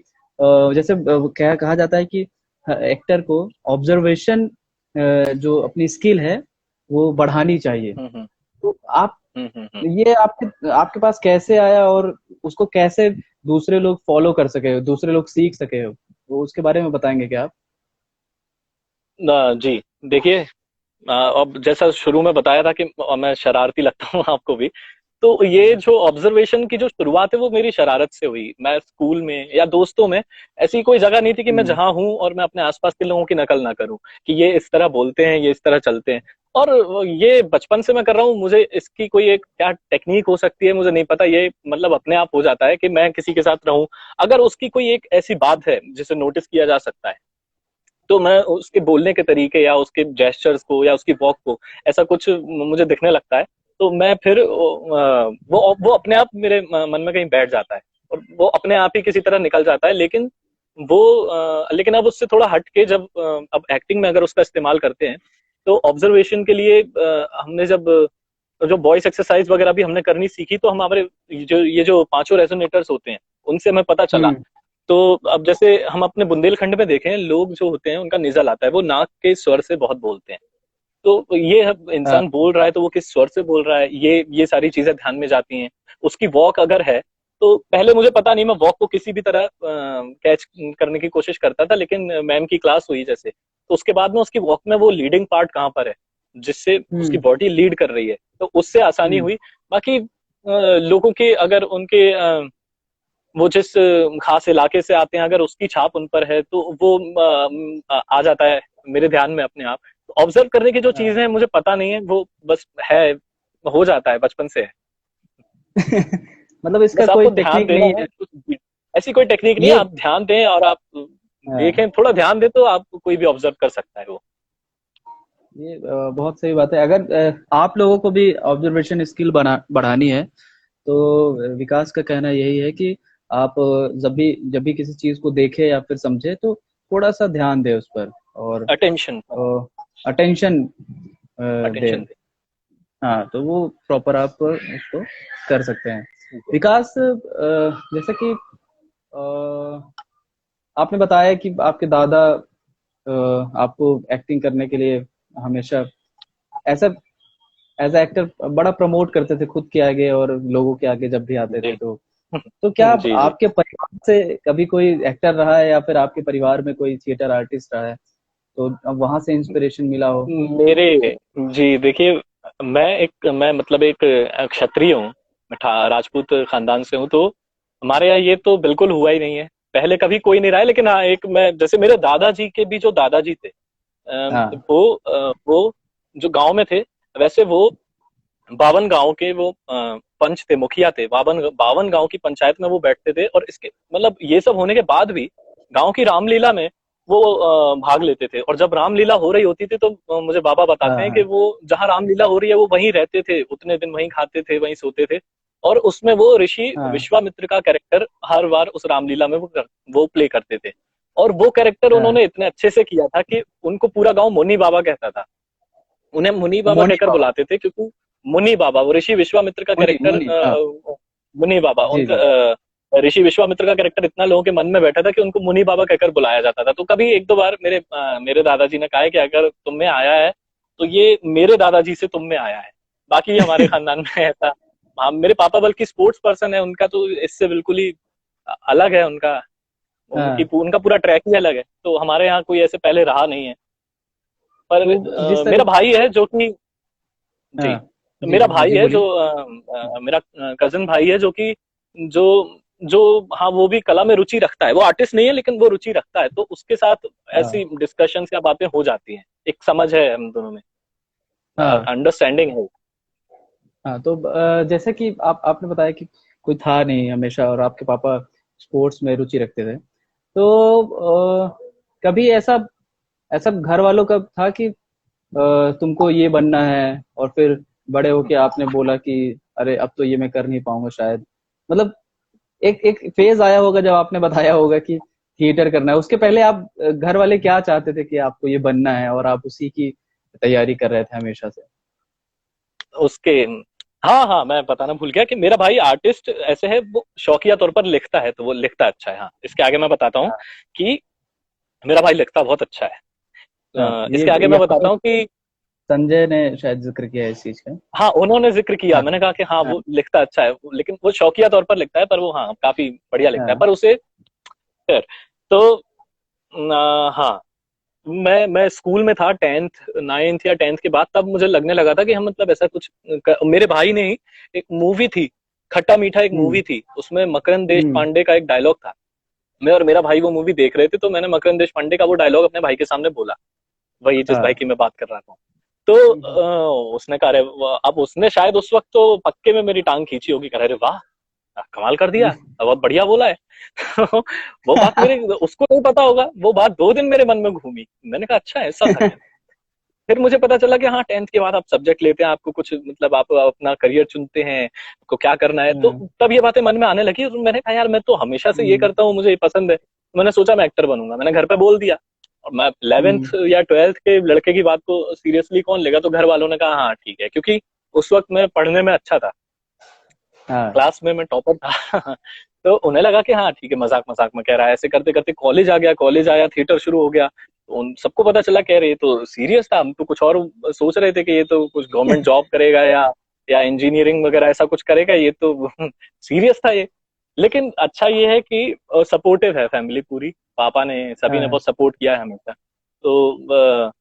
जैसे क्या कहा जाता है कि एक्टर को ऑब्जर्वेशन जो अपनी स्किल है वो बढ़ानी चाहिए। हम्म तो आप, हम्म। ये आपके आपके पास कैसे आया और उसको कैसे दूसरे लोग फॉलो कर सके, दूसरे लोग सीख सके हो, तो उसके बारे में बताएंगे क्या आप? जी, देखिए, अब जैसा शुरू में बताया था कि मैं शरारती लगता हूँ आपको भी, तो ये जो ऑब्जर्वेशन की जो शुरुआत है वो मेरी शरारत से हुई। मैं स्कूल में या दोस्तों में, ऐसी कोई जगह नहीं थी कि मैं हम्म जहां हूं और मैं अपने आसपास के लोगों की नकल ना करूं, कि ये इस तरह बोलते हैं, ये इस तरह चलते हैं। और ये बचपन से मैं कर रहा हूँ, मुझे इसकी कोई एक क्या टेक्निक हो सकती है मुझे नहीं पता, ये मतलब अपने आप हो जाता है कि मैं किसी के साथ रहूं, अगर उसकी कोई एक ऐसी बात है जिसे नोटिस किया जा सकता है, तो मैं उसके बोलने के तरीके या उसके जेस्चर्स को या उसकी वॉक को, ऐसा कुछ मुझे दिखने लगता है, तो मैं फिर वो अपने आप मेरे मन में कहीं बैठ जाता है, और वो अपने आप ही किसी तरह निकल जाता है। लेकिन वो लेकिन अब उससे थोड़ा हट के, जब अब एक्टिंग में अगर उसका इस्तेमाल करते हैं, तो ऑब्जर्वेशन के लिए हमने जब जो वॉइस एक्सरसाइज वगैरह भी हमने करनी सीखी, तो हम हमारे जो ये जो पांचों रेजोनेटर्स होते हैं, उनसे हमें पता चला हम्म तो अब जैसे हम अपने बुंदेलखंड में देखें, लोग जो होते हैं उनका निजल आता है, वो नाक के स्वर से बहुत बोलते हैं। तो ये हाँ इंसान बोल रहा है तो वो किस स्वर से बोल रहा है, ये सारी चीजें ध्यान में जाती हैं। उसकी वॉक अगर है, तो पहले मुझे पता नहीं, मैं वॉक को किसी भी तरह कैच करने की कोशिश करता था, लेकिन मैम की क्लास हुई जैसे, तो उसके बाद में उसकी वॉक में वो लीडिंग पार्ट कहाँ पर है, जिससे उसकी हम्म बॉडी लीड कर रही है, तो उससे आसानी हम्म हुई। बाकी लोगों के अगर उनके वो जिस खास इलाके से आते हैं, अगर उसकी छाप उन पर है तो वो आ जाता है मेरे ध्यान में अपने आप। ऑब्जर्व करने की जो हाँ। चीज है मुझे पता नहीं है, वो बस है, हो जाता है, बचपन से है। मतलब इसका बस कोई आपको ध्यान टेक्निक देना नहीं है, है ऐसी कोई टेक्निक नहीं है, ये। आप ध्यान दें और आप हाँ, देखें, थोड़ा ध्यान दें तो आप कोई भी ऑब्जर्व कर सकता है वो। ये बहुत सही बात है। अगर आप लोगों को भी ऑब्जर्वेशन स्किल बढ़ानी है तो विकास का कहना यही है कि आप जब भी किसी चीज को देखे या फिर समझे तो थोड़ा सा ध्यान दे उस पर, और अटेंशन, अटेंशन दे। अटेंशन हाँ, तो वो प्रॉपर आप उसको कर सकते हैं। दे। विकास, जैसे कि आपने बताया कि आपके दादा आपको एक्टिंग करने के लिए हमेशा ऐसा एज एक्टर बड़ा प्रमोट करते थे खुद के आगे और लोगों के आगे जब भी आते थे। जी तो क्या जी जी। आपके परिवार से कभी कोई एक्टर रहा है या फिर आपके परिवार में कोई थिएटर आर्टिस्ट रहा है, तो अब वहां से इंस्पिरेशन मिला हो? मेरे जी देखिए, मैं मतलब एक क्षत्रिय हूँ, मैं राजपूत खानदान से हूँ, तो हमारे यहाँ ये तो बिल्कुल हुआ ही नहीं है, पहले कभी कोई नहीं रहा है। लेकिन हाँ, एक मैं जैसे मेरे दादाजी के भी जो दादाजी थे, हाँ वो जो गांव में थे, वैसे वो 52 गांव के वो पंच थे, मुखिया थे, 52 गांव की पंचायत में वो बैठते थे, और इसके मतलब ये सब होने के बाद भी गांव की रामलीला में वो भाग लेते थे। और जब रामलीला हो रही होती थी तो मुझे बाबा हाँ बताते हैं कि हाँ वो जहाँ रामलीला हो रही है वो वहीं रहते थे, उतने दिन वहीं खाते थे, वहीं सोते थे। और उसमें वो ऋषि हाँ विश्वामित्र का कैरेक्टर हर बार उस रामलीला में वो प्ले करते थे। और वो कैरेक्टर हाँ। उन्होंने इतने अच्छे से किया था कि उनको पूरा गांव मुनि बाबा कहता था। उन्हें मुनि बाबा मोनी कहकर बाबा। बुलाते थे, क्योंकि मुनि बाबा, वो ऋषि विश्वामित्र का मुनि कैरेक्टर, मुनि, हाँ। मुनि बाबा जी उनका, जी। ऋषि विश्वामित्र का कैरेक्टर इतना लोगों के मन में बैठा था कि उनको मुनि बाबा कहकर बुलाया जाता था। तो कभी एक दो बार मेरे दादाजी ने कहा है कि अगर तुम में आया है तो ये मेरे दादाजी से तुम में आया है, बाकी हमारे खानदान में ऐसा। हाँ, मेरे पापा बल्कि स्पोर्ट्स पर्सन है, उनका तो इससे बिल्कुल ही अलग है, उनका हाँ, उनका पूरा ट्रैक ही अलग है, तो हमारे यहाँ कोई ऐसे पहले रहा नहीं है। पर तो जिस मेरा तरीके। भाई है जो कि, जी, हाँ तो जी मेरा जी भाई जी है जो बोलिए। मेरा कजन भाई है जो कि जो जो हाँ, वो भी कला में रुचि रखता है, वो आर्टिस्ट नहीं है लेकिन वो रुचि रखता है, तो उसके साथ ऐसी हाँ डिस्कशंस या बातें हो जाती हैं, एक समझ है हम दोनों में, हाँ अंडरस्टैंडिंग है। हाँ। तो जैसे कि आपने बताया कि कोई था नहीं हमेशा और आपके पापा स्पोर्ट्स में रुचि रखते थे, तो कभी ऐसा ऐसा घर वालों का था कि तुमको ये बनना है, और फिर बड़े होके आपने बोला कि अरे अब तो ये मैं कर नहीं पाऊंगा शायद, मतलब एक एक फेज आया होगा जब आपने बताया होगा कि थिएटर करना है। उसके पहले आप घर वाले क्या चाहते थे कि आपको ये बनना है और आप उसी की तैयारी कर रहे थे हमेशा से? उसके हाँ हाँ, मैं बताना भूल गया कि मेरा भाई आर्टिस्ट ऐसे है, वो शौकिया तौर पर लिखता है, तो वो लिखता अच्छा है। हाँ, इसके आगे मैं बताता हूँ कि मेरा भाई लिखता बहुत अच्छा है। हाँ, ये इसके आगे मैं यहाँ बताता पर हूँ कि संजय ने शायद जिक्र किया है इस चीज का। हाँ, उन्होंने जिक्र किया, हाँ मैंने कहा कि हाँ हाँ वो लिखता अच्छा है, लेकिन वो शौकिया तौर पर लिखता है, पर वो हाँ काफी बढ़िया लिखता है, हाँ पर उसे खैर। तो हाँ, मैं स्कूल में था, 10th 9th या 10th के बाद, तब मुझे लगने लगा था कि हम मतलब ऐसा कुछ मेरे भाई ने ही, एक मूवी थी खट्टा मीठा, एक हम्म मूवी थी, उसमें मकरंद देश हम्म पांडे का एक डायलॉग था। मैं और मेरा भाई वो मूवी देख रहे थे, तो मैंने मकरंद देश पांडे का वो डायलॉग अपने भाई के सामने बोला, वही जिस भाई हाँ की मैं बात कर रहा था। तो उसने कहा, अरे अब उसने शायद उस वक्त तो पक्के में मेरी टांग खींची होगी, कह रहा अरे वाह, कमाल कर दिया, बहुत बढ़िया बोला है। तो वो बात मेरे उसको नहीं पता होगा, वो बात 2 दिन मेरे मन में घूमी, मैंने कहा अच्छा ऐसा था क्या। फिर मुझे पता चला कि हाँ, 10th के बाद आप सब्जेक्ट लेते हैं, आपको कुछ मतलब आप अपना करियर चुनते हैं, आपको क्या करना है, तो हाँ, तब ये बातें मन में आने लगी, और मैंने कहा यार मैं तो हमेशा से ये हम्म करता हूँ, मुझे ये पसंद है, तो मैंने सोचा मैं एक्टर बनूंगा, मैंने घर पे बोल दिया। और मैं 11th हम्म, या 12th के लड़के की बात को सीरियसली कौन लेगा, तो घर वालों ने कहा हाँ ठीक है, क्योंकि उस वक्त मैं पढ़ने में अच्छा था, हाँ क्लास में मैं टॉपर था। तो उन्हें लगा कि हाँ ठीक है, मजाक मजाक में कह रहा है। ऐसे करते करते कॉलेज आ गया, कॉलेज आया, थिएटर शुरू हो गया, तो उन सबको पता चला कह रहे ये तो सीरियस था। हम तो कुछ और सोच रहे थे कि ये तो कुछ गवर्नमेंट जॉब करेगा या इंजीनियरिंग वगैरह ऐसा कुछ करेगा, ये तो सीरियस था ये। लेकिन अच्छा ये है कि सपोर्टिव है फैमिली पूरी, पापा ने सभी ने हाँ। बहुत सपोर्ट किया है हमेशा। तो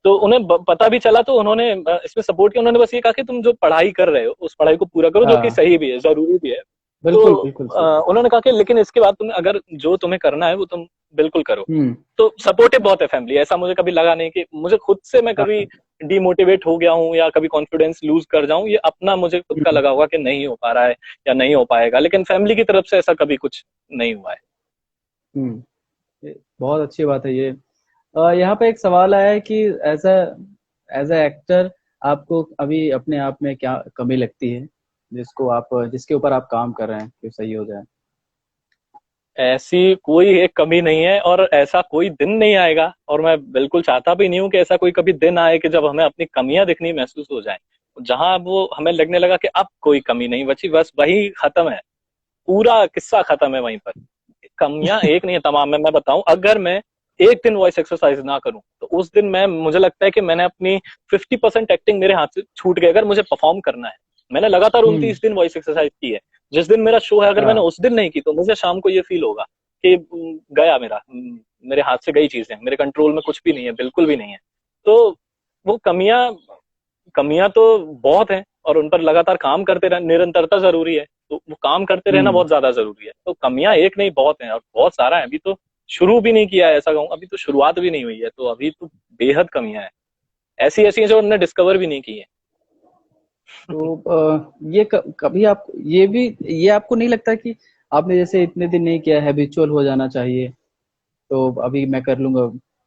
तो उन्हें पता भी चला, तो उन्होंने इसमें सपोर्ट किया। उन्होंने बस ये कहा कि तुम जो पढ़ाई कर रहे हो उस पढ़ाई को पूरा करो, जो कि हाँ सही भी है, जरूरी भी है। तो बिल्कुल बिल्कुल सही। उन्होंने कहा कि लेकिन इसके बाद तुम्हें अगर जो तुम्हें करना है वो तुम बिल्कुल करो। हम्म। तो सपोर्टिव बहुत है फैमिली, ऐसा मुझे कभी लगा नहीं कि मुझे खुद से मैं कभी हाँ। डिमोटिवेट हो गया हूँ या कभी कॉन्फिडेंस लूज कर जाऊं, ये अपना मुझे खुद का हम्म। लगा होगा कि नहीं हो पा रहा है या नहीं हो पाएगा, लेकिन फैमिली की तरफ से ऐसा कभी कुछ नहीं हुआ है। हम्म। ये बहुत अच्छी बात है ये। यहाँ पे एक सवाल आया है कि एज ए एक्टर आपको अभी अपने आप में क्या कमी लगती है, जिसके ऊपर आप काम कर रहे हैं कि सही हो जाए। ऐसी कोई एक कमी नहीं है, और ऐसा कोई दिन नहीं आएगा, और मैं बिल्कुल चाहता भी नहीं हूं कि ऐसा कोई कभी दिन आए कि जब हमें अपनी कमियां दिखनी महसूस हो जाए। जहां वो हमें लगने लगा कि अब कोई कमी नहीं बची, बस वही खत्म है, पूरा किस्सा खत्म है वहीं पर। कमियां एक नहीं है, तमाम में मैं बताऊं, अगर मैं एक दिन वॉइस एक्सरसाइज ना करूं तो उस दिन मैं, मुझे लगता है कि मैंने अपनी 50% एक्टिंग मेरे हाथ से छूट गई। अगर मुझे परफॉर्म करना है, मैंने लगातार हम्म। 29 दिन वॉइस एक्सरसाइज की है, जिस दिन मेरा शो है अगर मैंने हाँ। उस दिन नहीं की तो मुझे शाम को ये फील होगा कि गया मेरा, मेरे हाथ से गई चीजें, मेरे कंट्रोल में कुछ भी नहीं है, बिल्कुल भी नहीं है। तो वो कमियां कमियां तो बहुत हैं, और उन पर लगातार काम करते रहना, निरंतरता जरूरी है, तो वो काम करते रहना हम्म। बहुत ज्यादा जरूरी है। तो कमियां एक नहीं बहुत हैं, और बहुत सारा है। अभी तो शुरू भी नहीं किया है, ऐसा कहूँ, अभी तो शुरुआत भी नहीं हुई है, तो अभी तो बेहद कमियां हैं, ऐसी ऐसी हैं जो हमने डिस्कवर भी नहीं की है। तो ये कभी आप ये आपको नहीं लगता कि आपने जैसे इतने दिन नहीं किया, हैबिचुअल हो जाना चाहिए, तो अभी मैं कर लूंगा,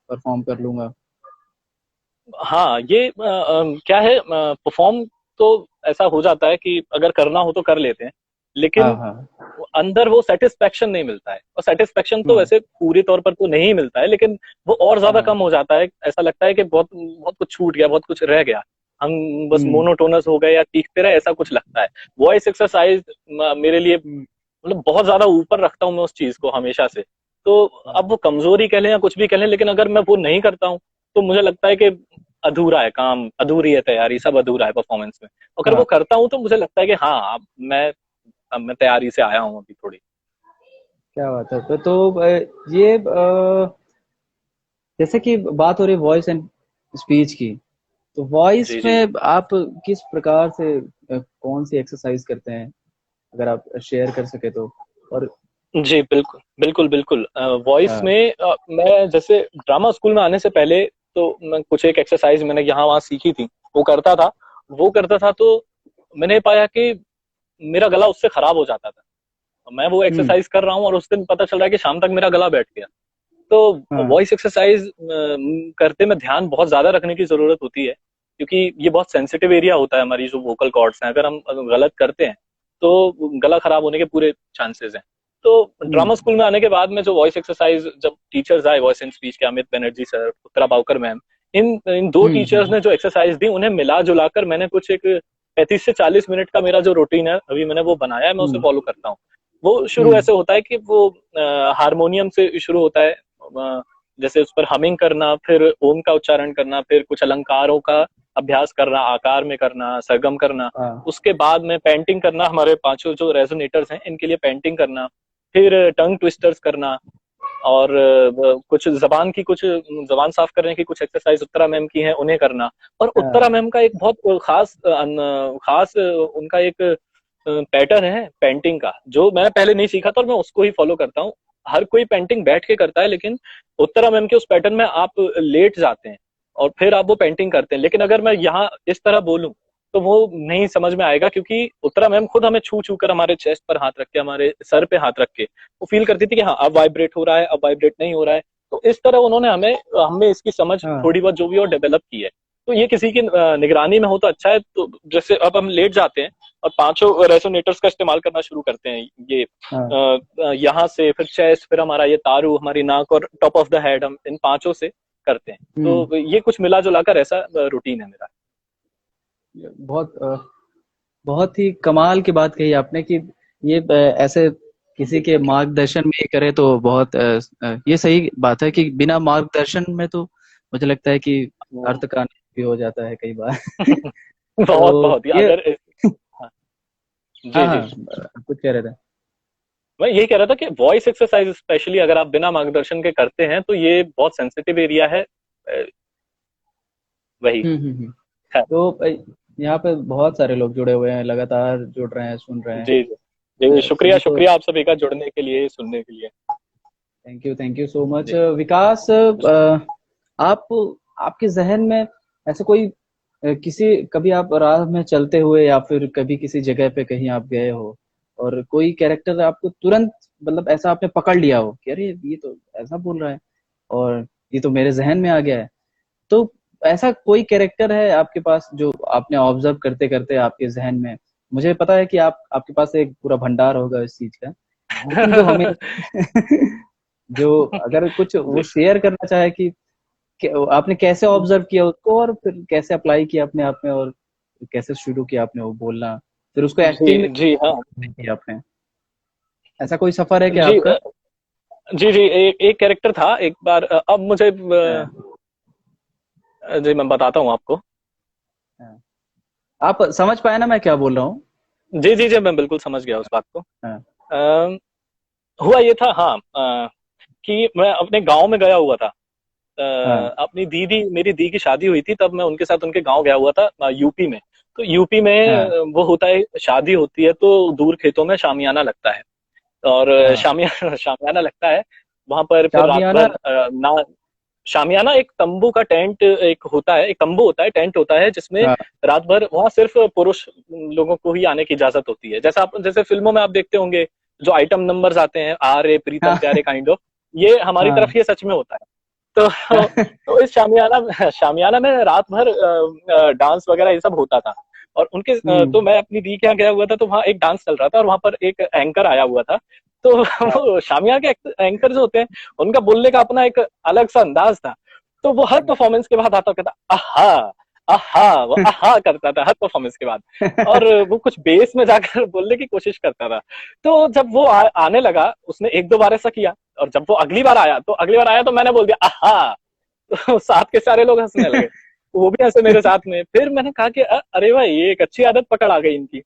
परफॉर्म कर लूंगा। हाँ, ये क्या है, परफॉर्म तो ऐसा हो जाता है कि अगर करना हो तो कर लेते हैं, हाँ लेकिन हाँ। अंदर वो सेटिस्फेक्शन नहीं मिलता है। और सेटिस्फेक्शन तो हाँ वैसे पूरी तौर पर तो नहीं मिलता है, लेकिन वो और ज्यादा हाँ। कम हो जाता है। ऐसा लगता है कि बहुत बहुत कुछ छूट गया, बहुत कुछ रह गया, हम बस हम्म। मोनोटोनस हो गए या सीखते रहे, ऐसा कुछ लगता है। वॉइस एक्सरसाइज मेरे लिए, हम्म। मतलब बहुत ज्यादा ऊपर रखता हूँ मैं उस चीज को हमेशा से। तो अब वो कमजोरी कह लें या कुछ भी कह लें, लेकिन अगर मैं वो नहीं करता हूँ तो मुझे लगता है कि अधूरा है काम, अधूरी है तैयारी, सब अधूरा है परफॉर्मेंस में। अगर वो हाँ। करता हूँ तो मुझे लगता है कि हाँ, अब मैं तैयारी से आया हूँ अभी थोड़ी। क्या बात है। ये जैसे कि बात हो रही वॉइस एंड स्पीच की, तो वॉइस जी जी में आप किस प्रकार से कौन सी एक्सरसाइज करते हैं, अगर आप शेयर कर सके तो। और जी, बिल्कुल बिल्कुल बिल्कुल। वॉइस हाँ। में मैं जैसे ड्रामा स्कूल में आने से पहले तो मैं कुछ एक एक्सरसाइज मैंने यहाँ वहाँ सीखी थी, वो करता था। वो करता था तो मैंने पाया कि मेरा गला उससे खराब हो जाता था। मैं वो हम्म। एक्सरसाइज कर रहा हूँ और उस दिन पता चल रहा है कि शाम तक मेरा गला बैठ गया। तो हाँ। वॉइस एक्सरसाइज करते में ध्यान बहुत ज्यादा रखने की जरूरत होती है, क्योंकि ये बहुत सेंसिटिव एरिया होता है, हमारी जो वोकल कॉर्ड्स हैं, अगर हम गलत करते हैं तो गला खराब होने के पूरे चांसेस हैं। तो ड्रामा हम्म। स्कूल में आने के बाद में जो वॉइस एक्सरसाइज, जब टीचर्स आए वॉइस एंड स्पीच के, अमित बनर्जी सर, उत्तरा बावकर मैम, इन इन दो टीचर्स हम्म। ने जो एक्सरसाइज दी, उन्हें मिला जुलाकर मैंने कुछ एक 35 से 40 मिनट का मेरा जो रूटीन है अभी मैंने वो बनाया है, मैं उसे हम्म। फॉलो करता हूँ। वो शुरू हम्म। ऐसे होता है कि वो हारमोनियम से शुरू होता है, जैसे उस पर हमिंग करना, फिर ओम का उच्चारण करना, फिर कुछ अलंकारों का अभ्यास करना, आकार में करना, सरगम करना। हाँ। उसके बाद में पेंटिंग करना, हमारे पांचों जो रेजोनेटर्स हैं इनके लिए पेंटिंग करना, फिर टंग ट्विस्टर्स करना, और कुछ जबान की, कुछ जबान साफ करने की कुछ एक्सरसाइज उत्तरा मैम की हैं उन्हें करना। और उत्तरा हाँ। मैम का एक बहुत खास उनका एक पैटर्न है पेंटिंग का, जो मैंने पहले नहीं सीखा था और मैं उसको ही फॉलो करता हूँ। हर कोई पेंटिंग बैठ के करता है, लेकिन उत्तरा मैम के उस पैटर्न में आप लेट जाते हैं और फिर आप वो पेंटिंग करते हैं। लेकिन अगर मैं यहाँ इस तरह बोलूं तो वो नहीं समझ में आएगा, क्योंकि उत्तरा मैम खुद हमें छू छू कर, हमारे चेस्ट पर हाथ रख के, हमारे सर पे हाथ रख के वो फील करती थी कि हाँ अब वाइब्रेट हो रहा है, अब वाइब्रेट नहीं हो रहा है। तो इस तरह उन्होंने हमें हमें इसकी समझ हाँ। थोड़ी बहुत जो भी और डेवलप की है। तो ये किसी की निगरानी में हो तो अच्छा है। तो जैसे अब हम लेट जाते हैं और पांचों रेसोनेटर्स का इस्तेमाल करना शुरू करते हैं, ये हाँ। यहाँ से, फिर चेस्ट, फिर हमारा ये तारू, हमारी नाक और टॉप ऑफ द हेड, हम इन पांचों से करते हैं। हम्म। तो ये कुछ मिला जुला कर ऐसा रूटीन है मेरा। बहुत बहुत ही कमाल की बात कही आपने कि ये ऐसे किसी के मार्गदर्शन में ये करे तो बहुत ये सही बात है कि बिना मार्गदर्शन में तो मुझे लगता है कि अर्थ का भी हो जाता है कई बार। बहुत तो बहुत ही ये अगर हाँ, हाँ जी हाँ, जी। आप कुछ कह रहे थे। मैं यही कह रहा था कि वॉइस एक्सरसाइज स्पेशली अगर आप बिना मार्गदर्शन के करते हैं तो ये बहुत सेंसिटिव एरिया है। वही हम्म। है। तो यहाँ पे बहुत सारे लोग जुड़े हुए हैं, लगातार जुड़ रहे हैं, सुन रहे हैं। जी जी जी, शुक्रिया सभी को शुक्रिया आप सभी का जुड़ने के लिए, सुनने के लिए। थैंक यू सो मच जी विकास। आप आपके जहन में ऐसे कोई किसी कभी आप राह में चलते हुए या फिर कभी किसी जगह पे कहीं आप गए हो और कोई कैरेक्टर आपको तुरंत मतलब ऐसा आपने पकड़ लिया हो कि अरे ये तो ऐसा बोल रहा है और ये तो मेरे जहन में आ गया है, तो ऐसा कोई कैरेक्टर है आपके पास जो आपने ऑब्जर्व करते करते आपके जहन में, मुझे पता है कि आप आपके पास एक पूरा भंडार होगा इस चीज का, लेकिन जो हमें जो अगर कुछ वो जी शेयर करना चाहे कि आपने कैसे ऑब्जर्व किया उसको और फिर कैसे अप्लाई किया अपने आप में और कैसे शुरू किया आपने वो बोलना, फिर उसको जी एक्टिंग में जी हाँ किया आपने, ऐसा कोई सफर है क्या जी आपका? जी जी, एक एक कैरेक्टर था एक बार, अब मुझे हाँ, जी मैं बताता हूँ आपको। हाँ। आप समझ पाए ना मैं क्या बोल रहा हूँ? जी जी जी, मैं बिल्कुल समझ गया उस बात को। हाँ अ, हुआ ये था, हाँ, कि मैं अपने गांव में गया हुआ था। हाँ अपनी दीदी, मेरी दी की शादी हुई थी, तब मैं उनके साथ उनके गांव गया हुआ था, यूपी में। तो यूपी में हाँ वो होता है, शादी होती है तो दूर खेतों में शामियाना लगता है। और हाँ। शामियाना शामियाना लगता है वहां पर, फिर रात शामियाना। भर ना। शामियाना एक तंबू का टेंट, एक होता है, एक तंबू होता है, टेंट होता है जिसमें हाँ रात भर वहां सिर्फ पुरुष लोगों को ही आने की इजाजत होती है। जैसा आप, जैसे फिल्मों में आप देखते होंगे जो आइटम नंबर्स आते हैं, आ रे प्रीतम हाँ प्यारे काइंड ऑफ, ये हमारी हाँ तरफ ये सच में होता है। तो इस शामियाना शामियाना में रात भर डांस वगैरह ये सब होता था। और उनके हम्म। तो मैं अपनी दी के यहाँ गया हुआ था, तो वहाँ एक डांस चल रहा था और वहां पर एक एंकर आया हुआ था। तो हाँ वो शामियाना के एंकर जो होते हैं, उनका बोलने का अपना एक अलग सा अंदाज था। तो वो हर परफॉर्मेंस के बाद आता कहता आहा, आहा, वो आहा करता था हर परफॉर्मेंस के बाद। और वो कुछ बेस में जाकर बोलने की कोशिश करता था। तो जब वो आने लगा, उसने एक दो बार ऐसा किया, और जब वो अगली बार आया तो मैंने बोल दिया आहा। तो साथ के सारे लोग हंसने लगे, वो भी हंसे मेरे साथ में। फिर मैंने कहा कि अरे भाई, ये एक अच्छी आदत पकड़ आ गई इनकी।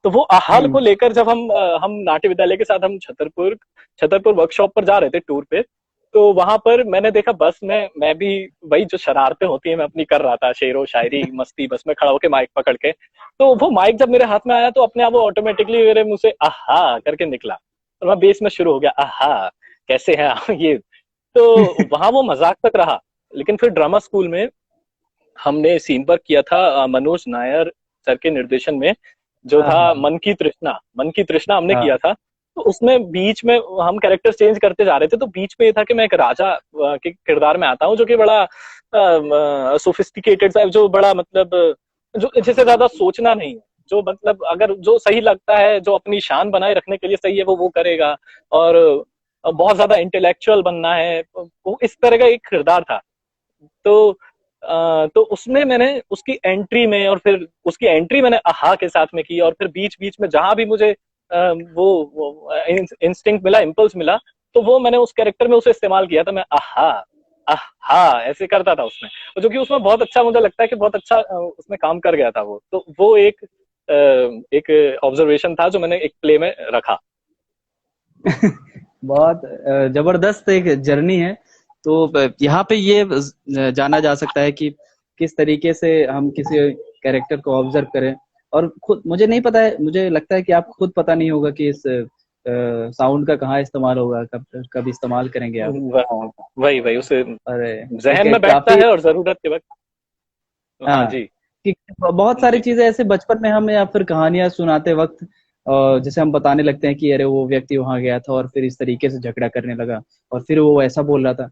तो वो आहाल को हम्म। लेकर जब हम नाट्य विद्यालय के साथ हम छतरपुर छतरपुर वर्कशॉप पर जा रहे थे टूर पे, तो वहां पर मैंने देखा बस में, मैं भी वही जो शरारतें होती है मैं अपनी कर रहा था, शेरो शायरी मस्ती, बस में खड़ा होकर माइक पकड़ के। तो वो माइक जब मेरे हाथ में आया तो अपने आप वो ऑटोमेटिकली मेरे मुंह से आहा करके निकला, और मैं बेस में शुरू हो गया, आहा कैसे हैं आप, ये। तो वहां वो मजाक तक रहा। लेकिन फिर ड्रामा स्कूल में हमने सीन पर किया था, मनोज नायर सर के निर्देशन में, जो हाँ था हाँ मन की तृष्णा हमने हाँ किया था। तो उसमें बीच में हम कैरेक्टर चेंज करते जा रहे थे, तो बीच में ये था कि मैं एक राजा के किरदार में आता हूँ, जो कि बड़ा सोफिस्टिकेटेड सा, जो बड़ा मतलब, जो जिसे ज्यादा सोचना नहीं है, जो मतलब अगर जो सही लगता है, जो अपनी शान बनाए रखने के लिए सही है, वो करेगा। और बहुत ज्यादा इंटेलेक्चुअल बनना है, वो इस तरह का एक किरदार था। तो तो उसमें मैंने उसकी एंट्री में, और फिर उसकी एंट्री मैंने आहा के साथ में की, और फिर बीच बीच में जहां भी मुझे वो इंस्टिंक्ट मिला, इम्पल्स मिला, तो वो मैंने उस कैरेक्टर में उसे इस्तेमाल किया था। मैं आहा, आहा ऐसे करता था उसमें, और जो कि उसमें बहुत अच्छा, मुझे लगता है कि बहुत अच्छा उसमें काम कर गया था वो। तो वो एक ऑब्जर्वेशन था जो मैंने एक प्ले में रखा। बहुत जबरदस्त एक जर्नी है। तो यहाँ पे ये जाना जा सकता है कि किस तरीके से हम किसी कैरेक्टर को ऑब्जर्व करें, और खुद मुझे नहीं पता है, मुझे लगता है कि आप खुद पता नहीं होगा कि इस साउंड का कहाँ इस्तेमाल होगा, कब कब इस्तेमाल करेंगे आप। वही वही उसे अरे जहन एक में बैठता काफी है और जरूरत के वक्त। हाँ हाँ जी कि बहुत सारी जी चीजें ऐसे बचपन में हम या फिर कहानियां सुनाते वक्त जैसे हम बताने लगते हैं कि अरे वो व्यक्ति वहां गया था और फिर इस तरीके से झगड़ा करने लगा और फिर वो ऐसा बोल रहा था,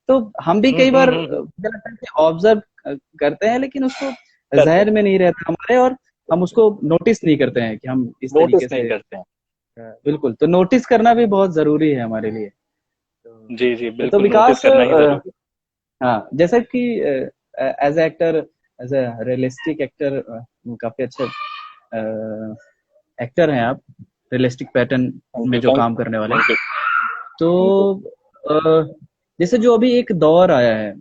तो हम भी कई बार मुझे लगता है कि ऑब्जर्व करते हैं लेकिन उसको करते जहन हैं, में नहीं रहता हमारे, और हम उसको नोटिस नहीं करते हैं कि हम इस तरीके नोटिस नहीं से करते हैं। बिल्कुल, तो नोटिस करना भी बहुत जरूरी है हमारे लिए। जी जी, तो बिल्कुल नोटिस विकास करना ही जरूरी हाँ जैसा कि as actor, as a realistic actor काफी अच्छे एक्टर हैं आप। रियलिस्टिक पैटर्न थैंक में यू, जो काम करने वाले। Thank you, thank you. तो जैसे जो अभी एक दौर आया है,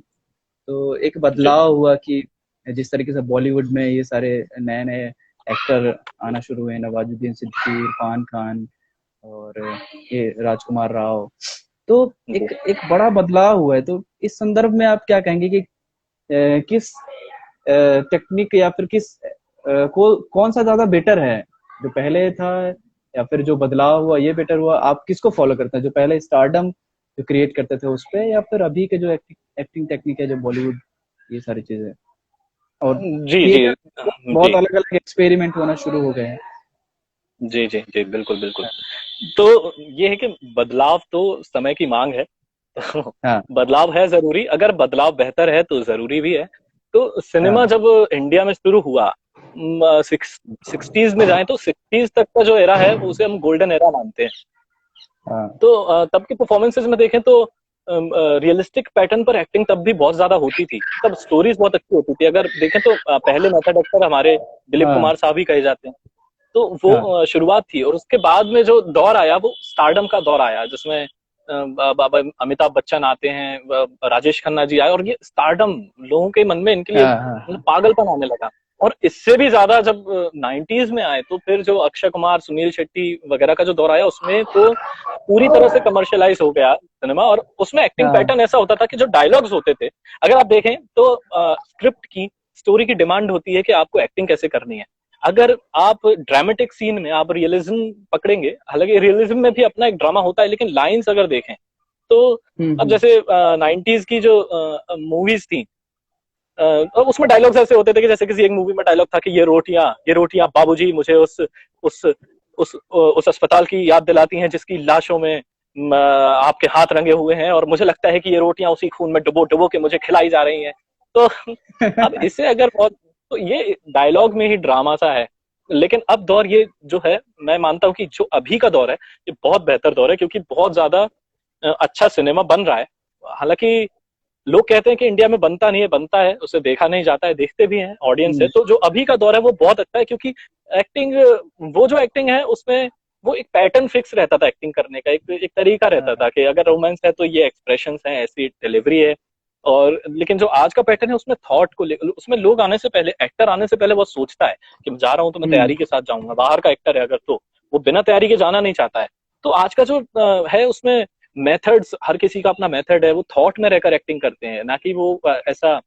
तो एक जी बदलाव हुआ कि जिस तरीके से बॉलीवुड में ये सारे नए नए एक्टर आना शुरू हुए, नवाजुद्दीन सिद्दीकी, इरफान खान और ये राजकुमार राव, तो जी। एक बड़ा बदलाव हुआ है। तो इस संदर्भ में आप क्या कहेंगे कि किस टेक्निक या फिर कौन सा ज्यादा बेटर है, जो पहले था या फिर जो बदलाव हुआ ये बेटर हुआ? आप किसको फॉलो करते हैं, जो पहले स्टारडम जो क्रिएट करते थे उस पे, या फिर अभी के जो एक्टिंग टेक्निक है जो बॉलीवुड, ये सारी चीजें? और जी जी थिएटर बहुत जी अलग अलग एक्सपेरिमेंट होना शुरू हो गए हैं। जी जी जी, बिल्कुल बिल्कुल। तो ये है कि बदलाव तो समय की मांग है। तो हाँ बदलाव है जरूरी, अगर बदलाव बेहतर है तो जरूरी भी है। तो सिनेमा हाँ जब इंडिया में शुरू हुआ, सिक्सटीज में जाए तो सिक्सटीज तक का जो एरा है उसे हम गोल्डन एरा मानते हैं। हाँ तो तब के परफॉर्मेंसेज में देखें तो रियलिस्टिक पैटर्न पर एक्टिंग तब भी बहुत ज्यादा होती थी, तब स्टोरीज बहुत अच्छी होती थी। अगर देखें तो पहले मेथड एक्टर हमारे दिलीप हाँ कुमार साहब ही कहे जाते हैं। तो वो हाँ शुरुआत थी, और उसके बाद में जो दौर आया वो स्टारडम का दौर आया, जिसमें अमिताभ बच्चन आते हैं, राजेश खन्ना जी आए, और ये स्टारडम लोगों के मन में इनके लिए हाँ मतलब हाँ पागलपन आने लगा। और इससे भी ज्यादा जब नाइन्टीज में आए, तो फिर जो अक्षय कुमार, सुनील शेट्टी वगैरह का जो दौर आया, उसमें तो पूरी तरह से कमर्शियलाइज हो गया सिनेमा। और उसमें एक्टिंग हाँ पैटर्न ऐसा होता था कि जो डायलॉग्स होते थे, अगर आप देखें तो स्क्रिप्ट की, स्टोरी की डिमांड होती है कि आपको एक्टिंग कैसे करनी है। अगर आप ड्रामेटिक सीन में आप रियलिज्म पकड़ेंगे, हालांकि रियलिज्म में भी अपना एक ड्रामा होता है, लेकिन लाइंस अगर देखें तो अब हम्म। जैसे नाइन्टीज की जो मूवीज थी, और उसमें डायलॉग्स ऐसे होते थे कि जैसे किसी एक मूवी में डायलॉग था कि ये रोटियां बाबूजी मुझे उस उस अस्पताल की याद दिलाती हैं जिसकी लाशों में आपके हाथ रंगे हुए हैं, और मुझे लगता है कि ये रोटियां उसी खून में डुबो डुबो के मुझे खिलाई जा रही हैं। तो अब इससे अगर बहुत, तो ये डायलॉग में ही ड्रामा सा है। लेकिन अब दौर ये जो है, मैं मानता हूँ कि जो अभी का दौर है ये बहुत बेहतर दौर है, क्योंकि बहुत ज्यादा अच्छा सिनेमा बन रहा है। हालांकि लोग कहते हैं कि इंडिया में बनता नहीं है, बनता है, उसे देखा नहीं जाता है, देखते भी हैं, ऑडियंस है। हम्म, तो जो अभी का दौर है वो बहुत अच्छा है, क्योंकि एक्टिंग, वो जो एक्टिंग है उसमें वो एक पैटर्न फिक्स रहता था एक्टिंग करने का, एक तरीका रहता था हाँ कि अगर रोमांस है तो ये एक्सप्रेशंस हैं, ऐसी डिलीवरी है। और लेकिन जो आज का पैटर्न है उसमें थॉट को उसमें लोग आने से पहले, एक्टर आने से पहले वो सोचता है कि मैं जा रहा हूं तो मैं हम्म तैयारी के साथ जाऊंगा। बाहर का एक्टर है अगर, तो वो बिना तैयारी के जाना नहीं चाहता है। तो आज का जो है उसमें मेथड्स, हर किसी का अपना मेथड है, वो थॉट में रहकर एक्टिंग करते हैं, ना कि वो ऐसा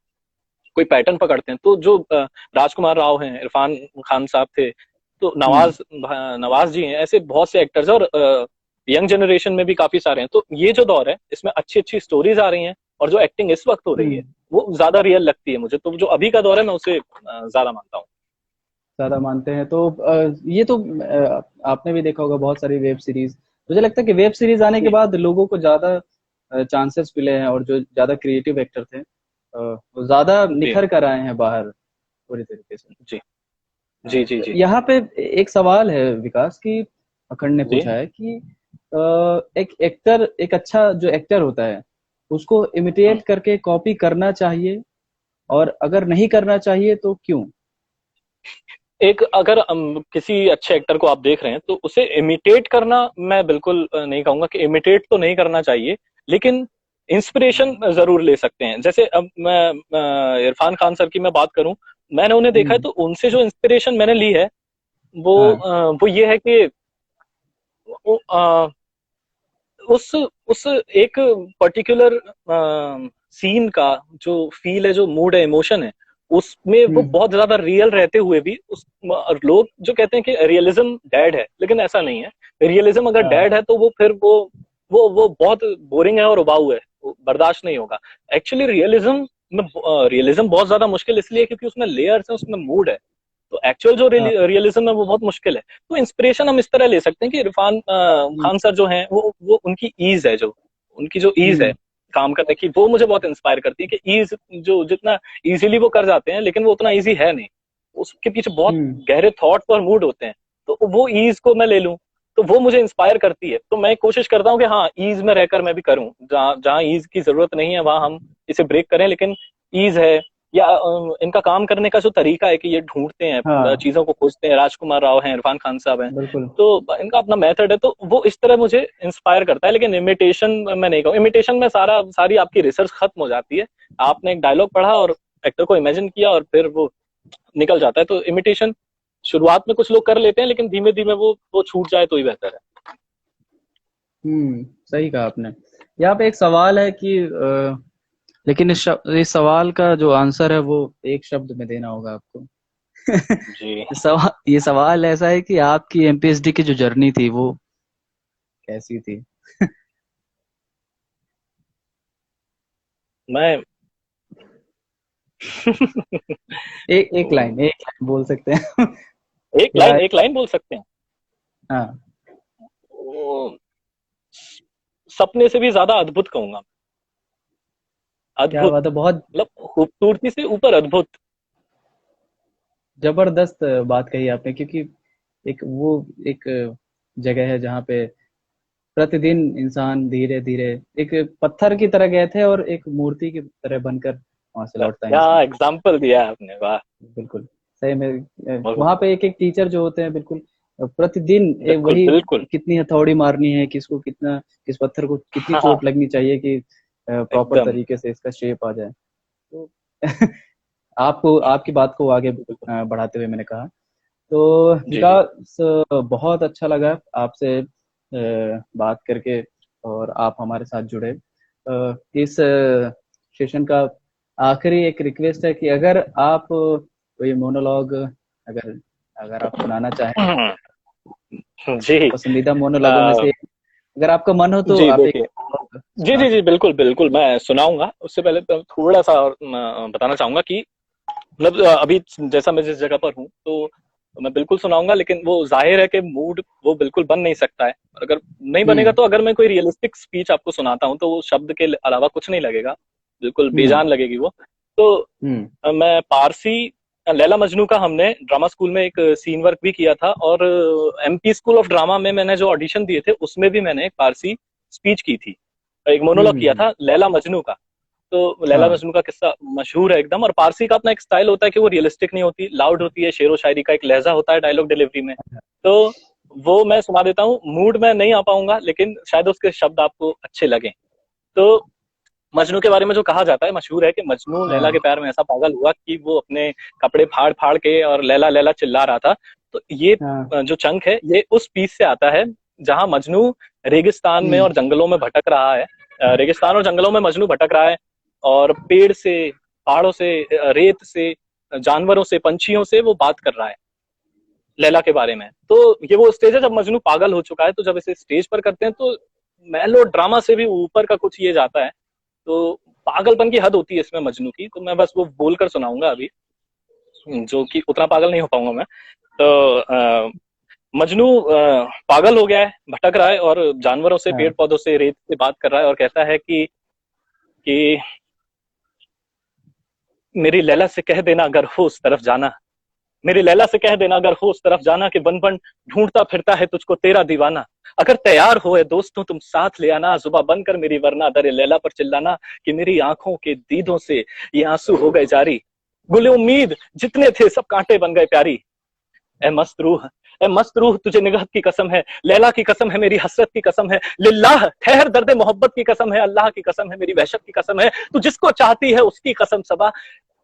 कोई पैटर्न पकड़ते हैं। तो जो राजकुमार राव हैं, इरफान खान साहब थे, तो हम्म नवाज जी हैं, ऐसे बहुत से एक्टर्स हैं। और यंग जनरेशन में भी काफी सारे हैं। तो ये जो दौर है इसमें अच्छी अच्छी स्टोरीज आ रही हैं, और जो एक्टिंग इस वक्त हो रही है हम्म। वो ज्यादा रियल लगती है मुझे। तो जो अभी का दौर है मैं उसे ज्यादा मानता हूँ। ज्यादा मानते हैं तो ये तो आपने भी देखा होगा बहुत सारी वेब सीरीज। मुझे लगता है कि वेब सीरीज आने के जी बाद लोगों को ज्यादा चांसेस मिले हैं, और जो ज्यादा क्रिएटिव एक्टर थे वो ज्यादा जी निखर कर आए हैं बाहर पूरी तरीके से। जी जी जी जी यहाँ पे एक सवाल है विकास की, अखंड ने जी। पूछा है कि एक एक्टर, एक अच्छा जो एक्टर होता है उसको हम्म। इमिटेट करके कॉपी करना चाहिए, और अगर नहीं करना चाहिए तो क्यों? एक अगर किसी अच्छे एक्टर को आप देख रहे हैं तो उसे इमिटेट करना मैं बिल्कुल नहीं कहूंगा कि इमिटेट तो नहीं करना चाहिए, लेकिन इंस्पिरेशन जरूर ले सकते हैं। जैसे अब मैं इरफान खान सर की मैं बात करूं, मैंने उन्हें देखा है, हम्म। तो उनसे जो इंस्पिरेशन मैंने ली है हाँ वो ये है कि वो, उस एक पर्टिकुलर सीन का जो फील है, जो मूड है, इमोशन है, उसमें वो हम्म बहुत ज्यादा रियल रहते हुए भी उस, लोग जो कहते हैं कि रियलिज्म डेड है, लेकिन ऐसा नहीं है। रियलिज्म अगर हाँ डेड है तो वो फिर वो बहुत बोरिंग है और उबाऊ है, वो बर्दाश्त नहीं होगा। एक्चुअली रियलिज्म में, रियलिज्म बहुत ज्यादा मुश्किल इसलिए है क्योंकि उसमें लेयर्स है, उसमें मूड है। तो एक्चुअल जो हाँ रियलिज्म है वो बहुत मुश्किल है। तो इंस्पिरेशन हम इस तरह ले सकते हैं कि इरफान हम्म खान सर जो हैं, वो उनकी ईज है, जो उनकी जो ईज है हम्म काम करने की, वो मुझे बहुत इंस्पायर करती है कि ईज, जो जितना इजीली वो कर जाते हैं, लेकिन वो उतना इजी है नहीं, उसके पीछे बहुत हम्म गहरे थॉट्स और मूड होते हैं। तो वो ईज को मैं ले लूं तो वो मुझे इंस्पायर करती है। तो मैं कोशिश करता हूँ कि हाँ, ईज में रहकर मैं भी करूँ, जहाँ जहाँ ईज की जरूरत नहीं है वहां हम इसे ब्रेक करें, लेकिन ईज है, या इनका काम करने का जो तरीका है कि ये ढूंढते हैं, हाँ चीजों को खोजते हैं, राजकुमार राव हैं, इरफान खान साहब हैं, बिल्कुल। तो इनका अपना मेथड है, तो वो इस तरह मुझे इंस्पायर करता है। लेकिन इमिटेशन मैं नहीं कहूँ, इमिटेशन में सारी आपकी रिसर्च खत्म हो जाती है। आपने एक डायलॉग पढ़ा और एक्टर को इमेजिन किया और फिर वो निकल जाता है। तो इमिटेशन शुरुआत में कुछ लोग कर लेते हैं, लेकिन धीमे धीमे वो छूट जाए तो ही बेहतर है। सही कहा आपने। यहाँ पे एक सवाल है कि लेकिन इस सवाल का जो आंसर है वो एक शब्द में देना होगा आपको। जी। ये सवाल ऐसा है कि आपकी एमपीएचडी की जो जर्नी थी वो कैसी थी? मैं एक लाइन बोल सकते हैं। या एक लाइन बोल सकते हैं। हाँ, वो सपने से भी ज्यादा अद्भुत कहूंगा। क्या अद्भुत बात है, बहुत मतलब खूबसूरती से ऊपर अद्भुत। जबरदस्त बात कही आपने, क्योंकि एक जगह है जहाँ पे प्रतिदिन इंसान धीरे धीरे एक पत्थर की तरह गए थे और एक मूर्ति की तरह बनकर वहां से लौटता है क्या इंसान। एग्जाम्पल दिया है आपने, वाह। बिल्कुल सही में। वहां पे एक एक टीचर जो होते हैं बिल्कुल प्रतिदिन बिल्कुल वही बिल्कुल। कितनी हथौड़ी मारनी है, किसको कितना, किस पत्थर को कितनी हाँ हाँ, चोट लगनी चाहिए कि प्रॉपर एकदम। तरीके से इसका शेप आ जाए। तो आपको आपकी बात को आगे बढ़ाते हुए मैंने कहा, तो जी जी। विकास बहुत अच्छा लगा आपसे बात करके, और आप हमारे साथ जुड़े। इस सेशन का आखिरी एक रिक्वेस्ट है कि अगर आप कोई मोनोलॉग अगर अगर आप सुनाना चाहें, जी। पसंदीदा मोनोलॉगों में आ, से अगर आपका मन हो तो जी आप एक देखिए, मोनोलॉग जी सुना जी जी, सकते बिल्कुल बिल्कुल, मैं सुनाऊंगा। उससे पहले तो थोड़ा सा और बताना चाहूंगा कि मतलब अभी जैसा मैं जिस जगह पर हूँ, तो मैं बिल्कुल सुनाऊंगा, लेकिन वो जाहिर है कि मूड वो बिल्कुल बन नहीं सकता है। और अगर नहीं हैं। बनेगा तो अगर मैं कोई रियलिस्टिक स्पीच आपको सुनाता हूँ तो वो शब्द के अलावा कुछ नहीं लगेगा, बिल्कुल हम्म बेजान लगेगी वो। तो हम्म मैं पारसी लैला मजनू का हमने ड्रामा स्कूल में एक सीन वर्क भी किया था, और एमपी स्कूल ऑफ ड्रामा में मैंने जो ऑडिशन दिए थे उसमें भी मैंने एक पारसी स्पीच की थी, एक मोनोलॉग किया हम्म। था लैला मजनू का। तो लैला हाँ मजनू का किस्सा मशहूर है एकदम। और पारसी का अपना एक स्टाइल होता है कि वो रियलिस्टिक नहीं होती, लाउड होती है, शेरो शायरी का एक लहजा होता है डायलॉग डिलीवरी में। तो वो मैं सुना देता हूँ। मूड में नहीं आ पाऊंगा, लेकिन शायद उसके शब्द आपको अच्छे लगें। तो मजनू के बारे में जो कहा जाता है, मशहूर है कि मजनू लैला के हाँ प्यार में ऐसा पागल हुआ कि वो अपने कपड़े फाड़ फाड़ के और लैला लैला चिल्ला रहा था। तो ये हाँ। जो चंक है ये उस पीस से आता है जहां मजनू रेगिस्तान में हम्म और जंगलों में भटक रहा है। रेगिस्तान और जंगलों में मजनू भटक रहा है, और पेड़ से, पहाड़ों से, रेत से, जानवरों से, पंछियों से वो बात कर रहा है लैला के बारे में। तो ये वो स्टेज है जब मजनू पागल हो चुका है। तो जब इसे स्टेज पर करते हैं तो मेलो ड्रामा से भी ऊपर का कुछ ये जाता है। तो पागलपन की हद होती है इसमें मजनू की। तो मैं बस वो बोलकर सुनाऊंगा अभी, जो कि उतना पागल नहीं हो पाऊंगा मैं। तो मजनू पागल हो गया है, भटक रहा है, और जानवरों से, पेड़ हाँ पौधों से, रेत से बात कर रहा है, और कहता है कि मेरी लैला से कह देना अगर हो उस तरफ जाना, मेरी लैला से कह देना अगर हो उस तरफ जाना, कि बन बन ढूंढता फिरता है तुझको तेरा दीवाना। अगर तैयार हो दोस्तों तुम साथ ले आना, जुबा बनकर मेरी वरना दरे लैला पर चिल्लाना, कि मेरी आंखों के दीदों से ये आंसू हो गए जारी, गुले उम्मीद जितने थे सब कांटे बन गए प्यारी। ए मस्त रूह, ए मस्त रूह तुझे निगहत की कसम है, लैला की कसम है, मेरी हसरत की कसम है, लिल्लाह ठहर दर्द मोहब्बत की कसम है, अल्लाह की कसम है, मेरी वहशत की कसम है, तू जिसको चाहती है उसकी कसम सबा,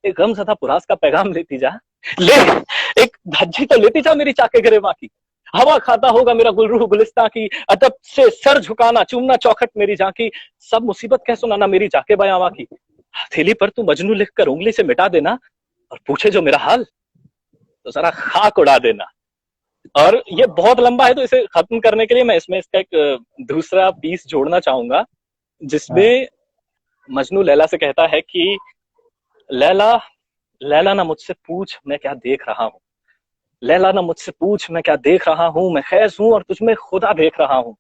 एक गम सदा पुरास का पैगाम लेती जा, ले एक धज्जी तो लेती जा मेरी चाके गिरेमा की, हवा खाता होगा मेरा गुलरूह गुलिस्तां की, अदब से सर झुकाना, चूमना चौखट मेरी जाकी, सब मुसीबत कह सुनाना मेरी जाके बयावा की, हथेली पर तू मजनू लिख कर उंगली से मिटा देना, और पूछे जो मेरा हाल तो जरा खाक उड़ा देना। और ये बहुत लंबा है, तो इसे खत्म करने के लिए मैं इसमें इसका एक दूसरा पीस जोड़ना चाहूंगा, हाँ। जिसमें मजनू लैला से कहता है कि लैला, लैला ना मुझसे पूछ मैं क्या देख रहा हूँ, लैला ना मुझसे पूछ मैं क्या देख रहा हूँ, मैं खैस हूँ और तुझमें खुदा देख रहा हूँ,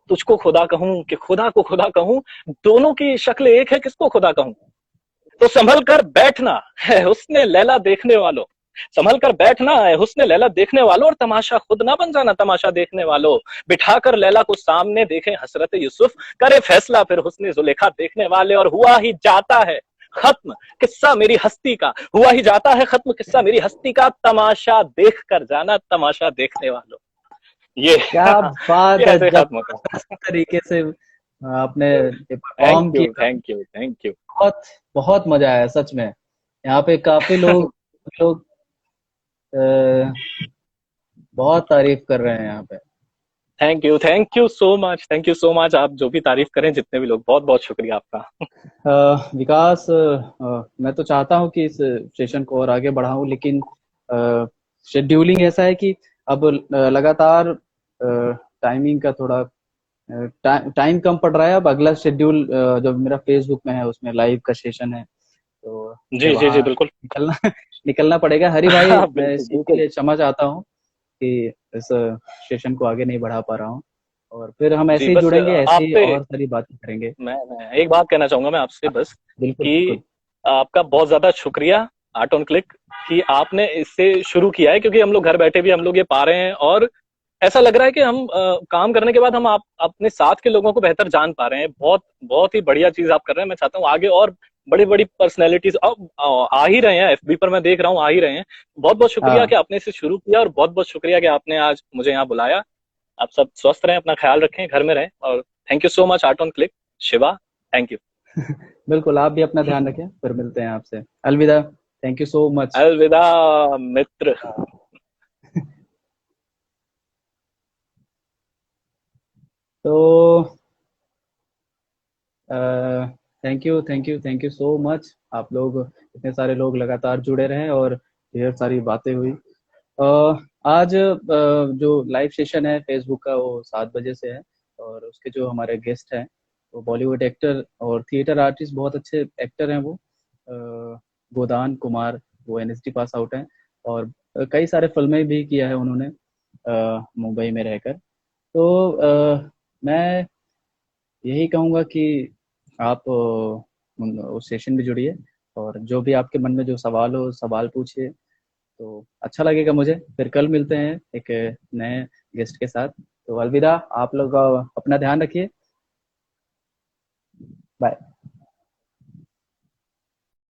तुझको खुदा कहूँ कि खुदा को खुदा कहूँ, दोनों की शक्ल एक है किसको खुदा कहूँ, तो संभल कर बैठना है हुस्ने लैला देखने वालों, संभल कर बैठना है हुस्ने लैला देखने वालों, और तमाशा खुद ना बन जाना तमाशा देखने वालों, बिठाकर लैला को सामने देखें हसरत यूसुफ, करे फैसला फिर हुस्ने जुलेखा देखने वाले, और हुआ ही जाता है खत्म किस्सा मेरी हस्ती का, हुआ ही जाता है खत्म किस्सा मेरी हस्ती का, तमाशा देख कर जाना तमाशा देखने वालों। ये क्या ये बात है, ऐसे खत्म होता है। जबरदस्त तरीके से आपने थैंक परफॉर्म यू, किया। Thank you, thank you. बहुत बहुत मजा आया सच में। यहाँ पे काफी लोग लोग अ, बहुत तारीफ कर रहे हैं यहाँ पे। Thank you so much, thank you so much. आप जो भी तारीफ करें, जितने भी लोग, बहुत बहुत शुक्रिया आपका। विकास, मैं तो चाहता हूँ कि इस सेशन को और आगे बढ़ाऊं, लेकिन शेड्यूलिंग ऐसा है कि अब लगातार टाइमिंग का थोड़ा टाइम कम पड़ रहा है। अब अगला शेड्यूल जो मेरा फेसबुक में है उसमें लाइव का सेशन है, तो मुझे जी जी वहाँ जी, बिल्कुल। निकलना निकलना पड़ेगा। हरी भाई, हाँ, मैं बिल्कुल इसके बिल्कुल। लिए क्षमा चाहता हूँ कि इस सेशन को आगे नहीं बढ़ा पा रहा हूँ, और फिर हम जी, ऐसे ही बस जुड़ेंगे, ऐसे आप ही पे और सारी बातें करेंगे। मैं एक बात कहना चाहूंगा मैं आपसे बस, बिल्कुल कि बिल्कुल। आपका बहुत ज्यादा शुक्रिया आर्ट ऑन क्लिक, कि आपने इससे शुरू किया है, क्योंकि हम लोग घर बैठे भी हम लोग ये पा रहे हैं, और ऐसा लग रहा है कि हम काम करने के बाद हम आप अपने साथ के लोगों को बेहतर जान पा रहे हैं। बहुत बहुत ही बढ़िया चीज आप कर रहे हैं। मैं चाहता हूँ आगे और बड़ी बड़ी पर्सनैलिटीज अब आ ही रहे हैं, एफबी पर मैं देख रहा हूँ आ ही रहे हैं। बहुत बहुत शुक्रिया कि हाँ, आपने इसे शुरू किया, और बहुत बहुत शुक्रिया कि आपने आज मुझे यहाँ बुलाया। आप सब स्वस्थ रहें, अपना ख्याल रखें, घर में रहें, और thank you so much art on click. Shiva, thank you. बिल्कुल, आप भी अपना ध्यान रखें, फिर मिलते हैं आपसे। अलविदा। Thank you so much. अलविदा मित्र। तो thank you thank you thank you so much. आप लोग, इतने सारे लोग लगातार जुड़े रहे और ढेर सारी बातें हुई। आज जो लाइव सेशन है फेसबुक का वो 7 बजे से है, और उसके जो हमारे गेस्ट हैं वो बॉलीवुड एक्टर और थिएटर आर्टिस्ट, बहुत अच्छे एक्टर हैं वो, गोदान कुमार। वो एनएसडी पास आउट हैं, और कई सारे फिल्में भी किया है उन्होंने मुंबई में रहकर। तो मैं यही कहूँगा कि आप उस सेशन में जुड़िए, और जो भी आपके मन में जो सवाल हो सवाल पूछिए, तो अच्छा लगेगा मुझे। फिर कल मिलते हैं एक नए गेस्ट के साथ। तो अलविदा। आप लोग अपना ध्यान रखिए। बाय।